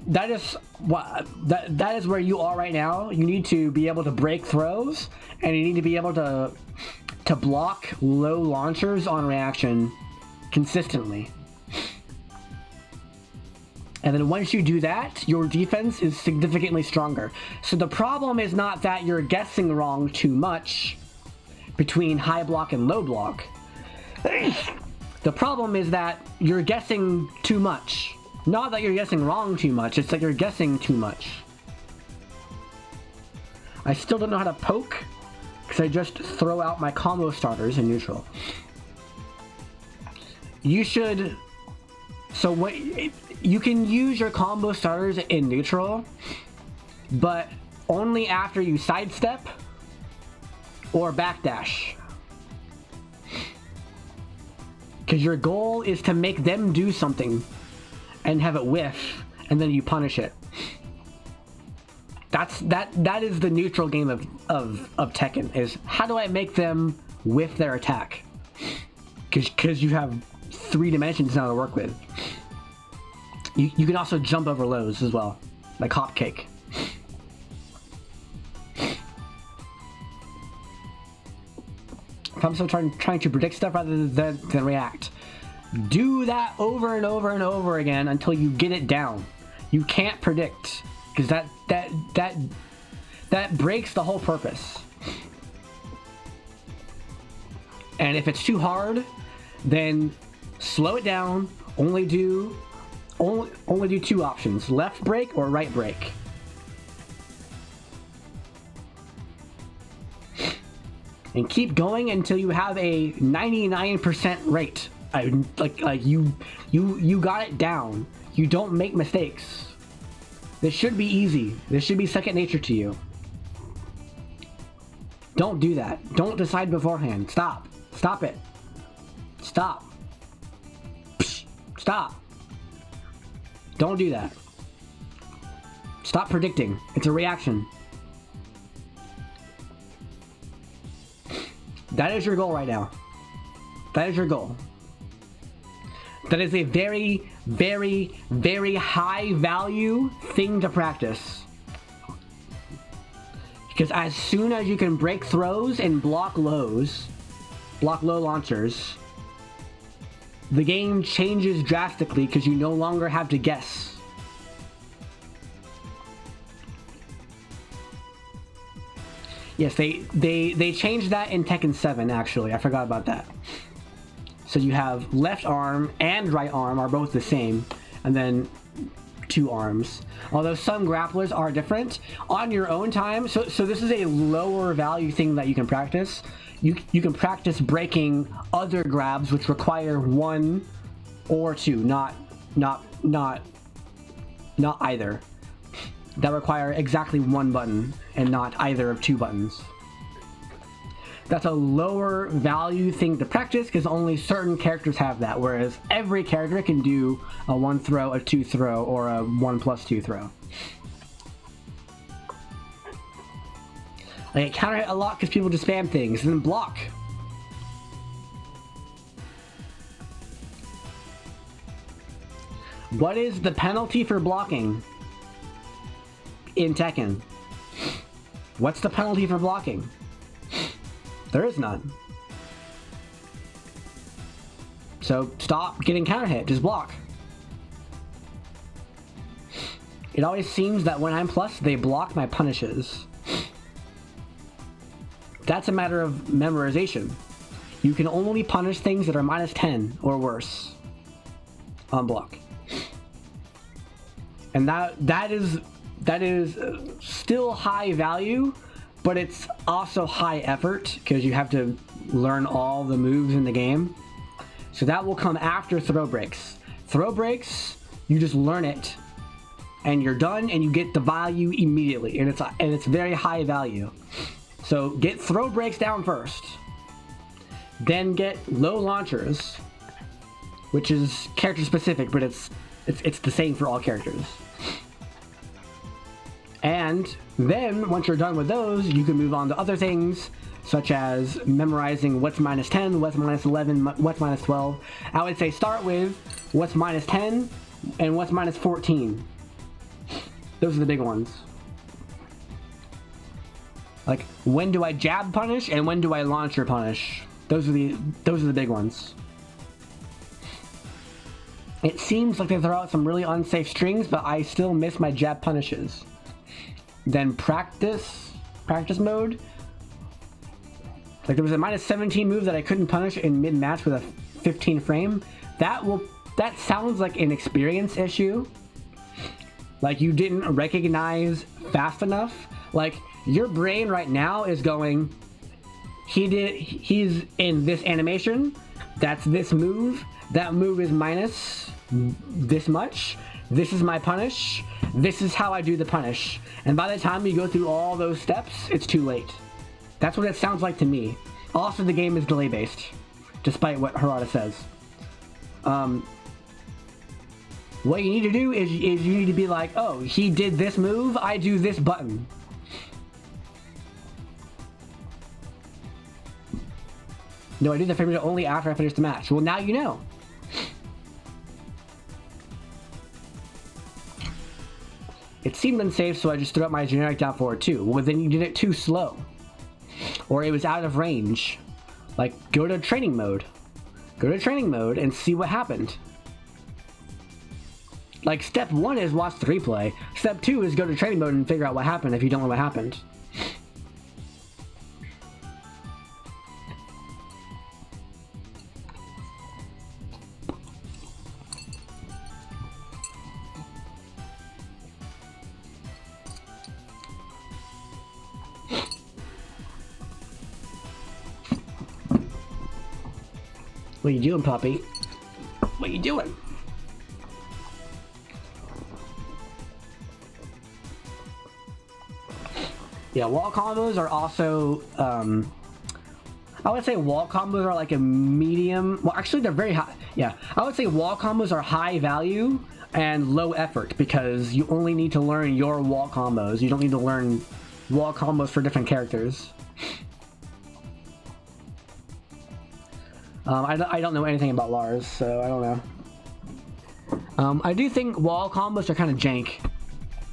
where you are right now. You need to be able to break throws, and you need to be able to block low launchers on reaction consistently. And then once you do that, your defense is significantly stronger. So the problem is not that you're guessing wrong too much between high block and low block. The problem is that you're guessing too much. Not that you're guessing wrong too much, it's that you're guessing too much. I still don't know how to poke, because I just throw out my combo starters in neutral. You should... So what... You can use your combo starters in neutral, but only after you sidestep or backdash. Because your goal is to make them do something and have it whiff, and then you punish it. That is the neutral game of Tekken, is how do I make them whiff their attack? Because you have 3 dimensions now to work with. You can also jump over lows as well, like hotcake. I'm still trying to predict stuff rather than react. Do that over and over and over again until you get it down. You can't predict, because that breaks the whole purpose. And if it's too hard, then slow it down. Only do 2 options: left break or right break. And keep going until you have a 99% rate You got it down. You don't make mistakes. This should be easy. This should be second nature to you. Don't do that. Don't decide beforehand. Stop. Stop it. Stop. Psh, stop. Don't do that. Stop predicting. It's a reaction. That is your goal right now. That is your goal. That is a very, very, very high value thing to practice. Because as soon as you can break throws and block low launchers, the game changes drastically because you no longer have to guess. Yes, they changed that in Tekken 7, actually. I forgot about that. So you have left arm and right arm are both the same, and then two arms. Although some grapplers are different on your own time. So this is a lower value thing that you can practice. You can practice breaking other grabs which require one or two, not either. That require exactly one button and not either of two buttons. That's a lower value thing to practice because only certain characters have that, whereas every character can do a 1 throw, a 2 throw, or a 1+2 throw. I get counter hit a lot because people just spam things and then block. What is the penalty for blocking in Tekken? What's the penalty for blocking? There is none. So stop getting counter hit, just block. It always seems that when I'm plus, they block my punishes. That's a matter of memorization. You can only punish things that are -10 or worse on block. And that is still high value, but it's also high effort because you have to learn all the moves in the game. So that will come after throw breaks. Throw breaks, you just learn it and you're done and you get the value immediately, and it's very high value. So get throw breaks down first. Then get low launchers, which is character specific, but it's the same for all characters. And then, once you're done with those, you can move on to other things, such as memorizing what's -10, what's -11, what's -12. I would say start with what's -10 and what's -14. Those are the big ones. Like, when do I jab punish and when do I launcher punish? Those are the big ones. It seems like they throw out some really unsafe strings, but I still miss my jab punishes. Then practice mode. Like there was a -17 move that I couldn't punish in mid-match with a 15 frame. That sounds like an experience issue. Like you didn't recognize fast enough. Like your brain right now is going, he's in this animation, that's this move, that move is minus this much, this is my punish, this is how I do the punish. And by the time you go through all those steps, it's too late. That's what it sounds like to me. Also, the game is delay based, despite what Harada says. What you need to do is you need to be like, oh, he did this move, I do this button. No, I do the frame rate only after I finish the match. Well, now you know. It seemed unsafe, so I just threw up my generic down forward too. Well, then you did it too slow. Or it was out of range. Like, go to training mode. Go to training mode and see what happened. Like, step 1 is watch the replay. Step 2 is go to training mode and figure out what happened if you don't know what happened. What are you doing, puppy? What are you doing? Yeah, wall combos are also, I would say wall combos are like a medium, well actually they're very high, yeah. I would say wall combos are high value and low effort because you only need to learn your wall combos. You don't need to learn wall combos for different characters. I don't know anything about Lars, so I don't know. I do think wall combos are kind of jank. And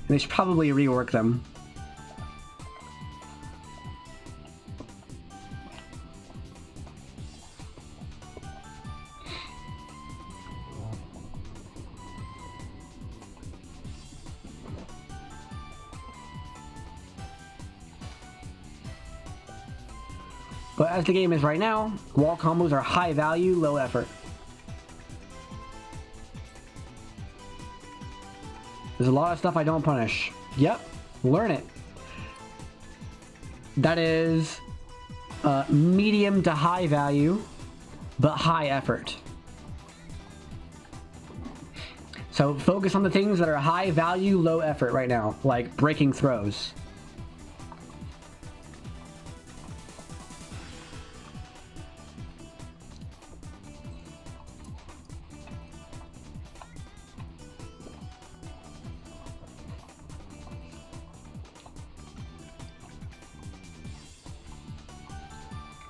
they should probably rework them. But as the game is right now, wall combos are high value, low effort. There's a lot of stuff I don't punish. Yep, learn it. That is medium to high value, but high effort. So focus on the things that are high value, low effort right now, like breaking throws.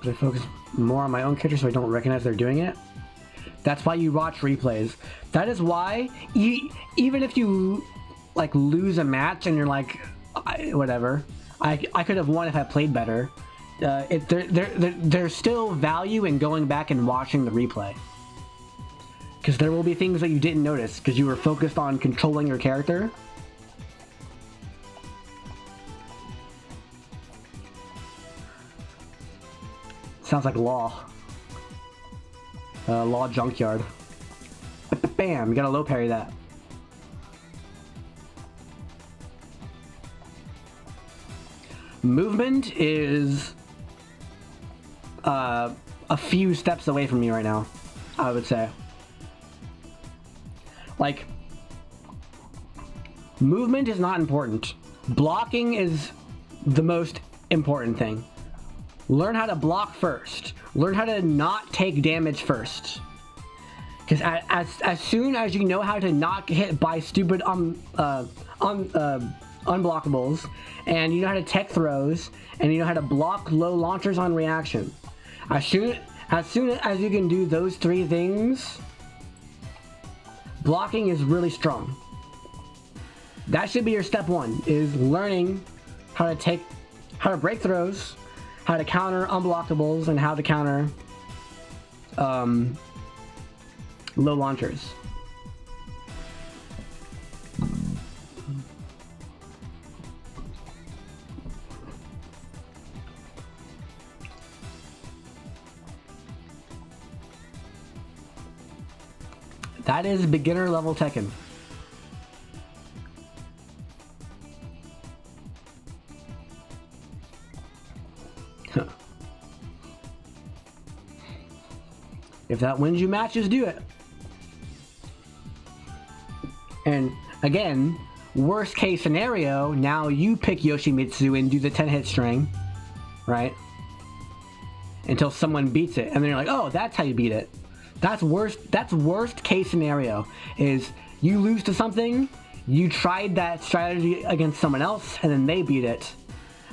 I focus more on my own character so I don't recognize they're doing it. That's why you watch replays. That is why, even if you like lose a match and you're like, whatever, I could have won if I played better. There's still value in going back and watching the replay. Because there will be things that you didn't notice because you were focused on controlling your character. Sounds like Law. Law Junkyard. Bam! You gotta low parry that. Movement is a few steps away from me right now, I would say. Like, movement is not important. Blocking is the most important thing. Learn how to block first. Learn how to not take damage first. Because as soon as you know how to not get hit by stupid unblockables, and you know how to tech throws, and you know how to block low launchers on reaction, as soon as you can do those three things, blocking is really strong. That should be your step one, is learning how to break throws, how to counter unblockables, and how to counter low launchers. That is beginner level Tekken. If that wins you matches, do it. And again, worst case scenario, now you pick Yoshimitsu and do the 10-hit string, right? Until someone beats it, and then you're like, oh, that's how you beat it. That's worst case scenario, is you lose to something, you tried that strategy against someone else, and then they beat it,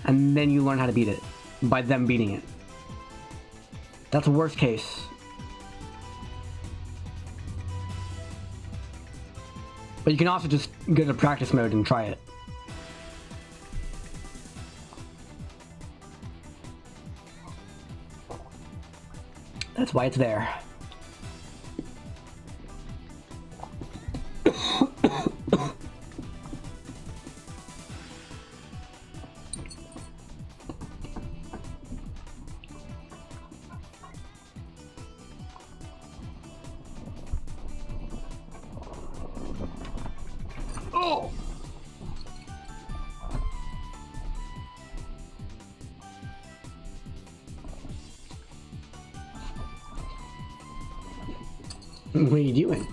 and then you learn how to beat it by them beating it. That's worst case. But you can also just go to practice mode and try it. That's why it's there. Oh! What are you doing?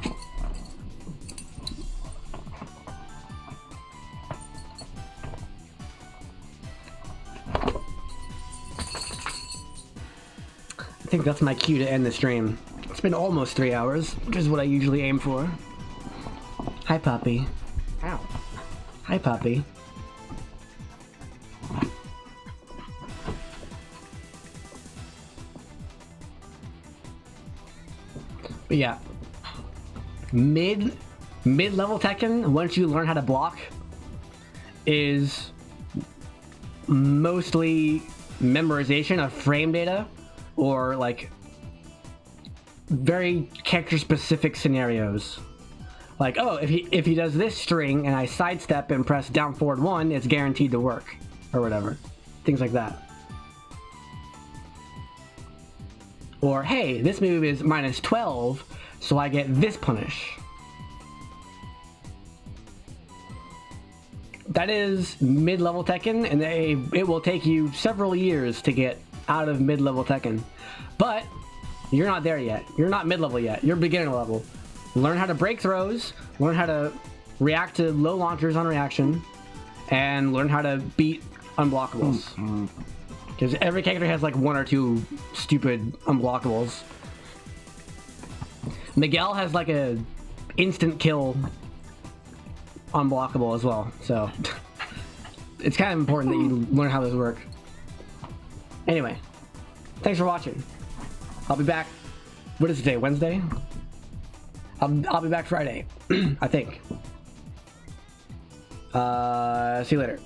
I think that's my cue to end the stream. It's been almost 3 hours, which is what I usually aim for. Hi, Poppy. Ow. Hi, Poppy. But yeah, mid-level Tekken, once you learn how to block, is mostly memorization of frame data or like very character-specific scenarios. Like, oh, if he does this string and I sidestep and press down forward 1, it's guaranteed to work, or whatever. Things like that. Or, hey, this move is minus 12, so I get this punish. That is mid-level Tekken, and it will take you several years to get out of mid-level Tekken. But you're not there yet. You're not mid-level yet. You're beginner level. Learn how to break throws, learn how to react to low launchers on reaction, and learn how to beat unblockables. Because every character has like 1 or 2 stupid unblockables. Miguel has like a instant kill unblockable as well, so it's kind of important that you learn how those work. Anyway, thanks for watching. I'll be back. What is today? Wednesday? I'll be back Friday, I think. See you later.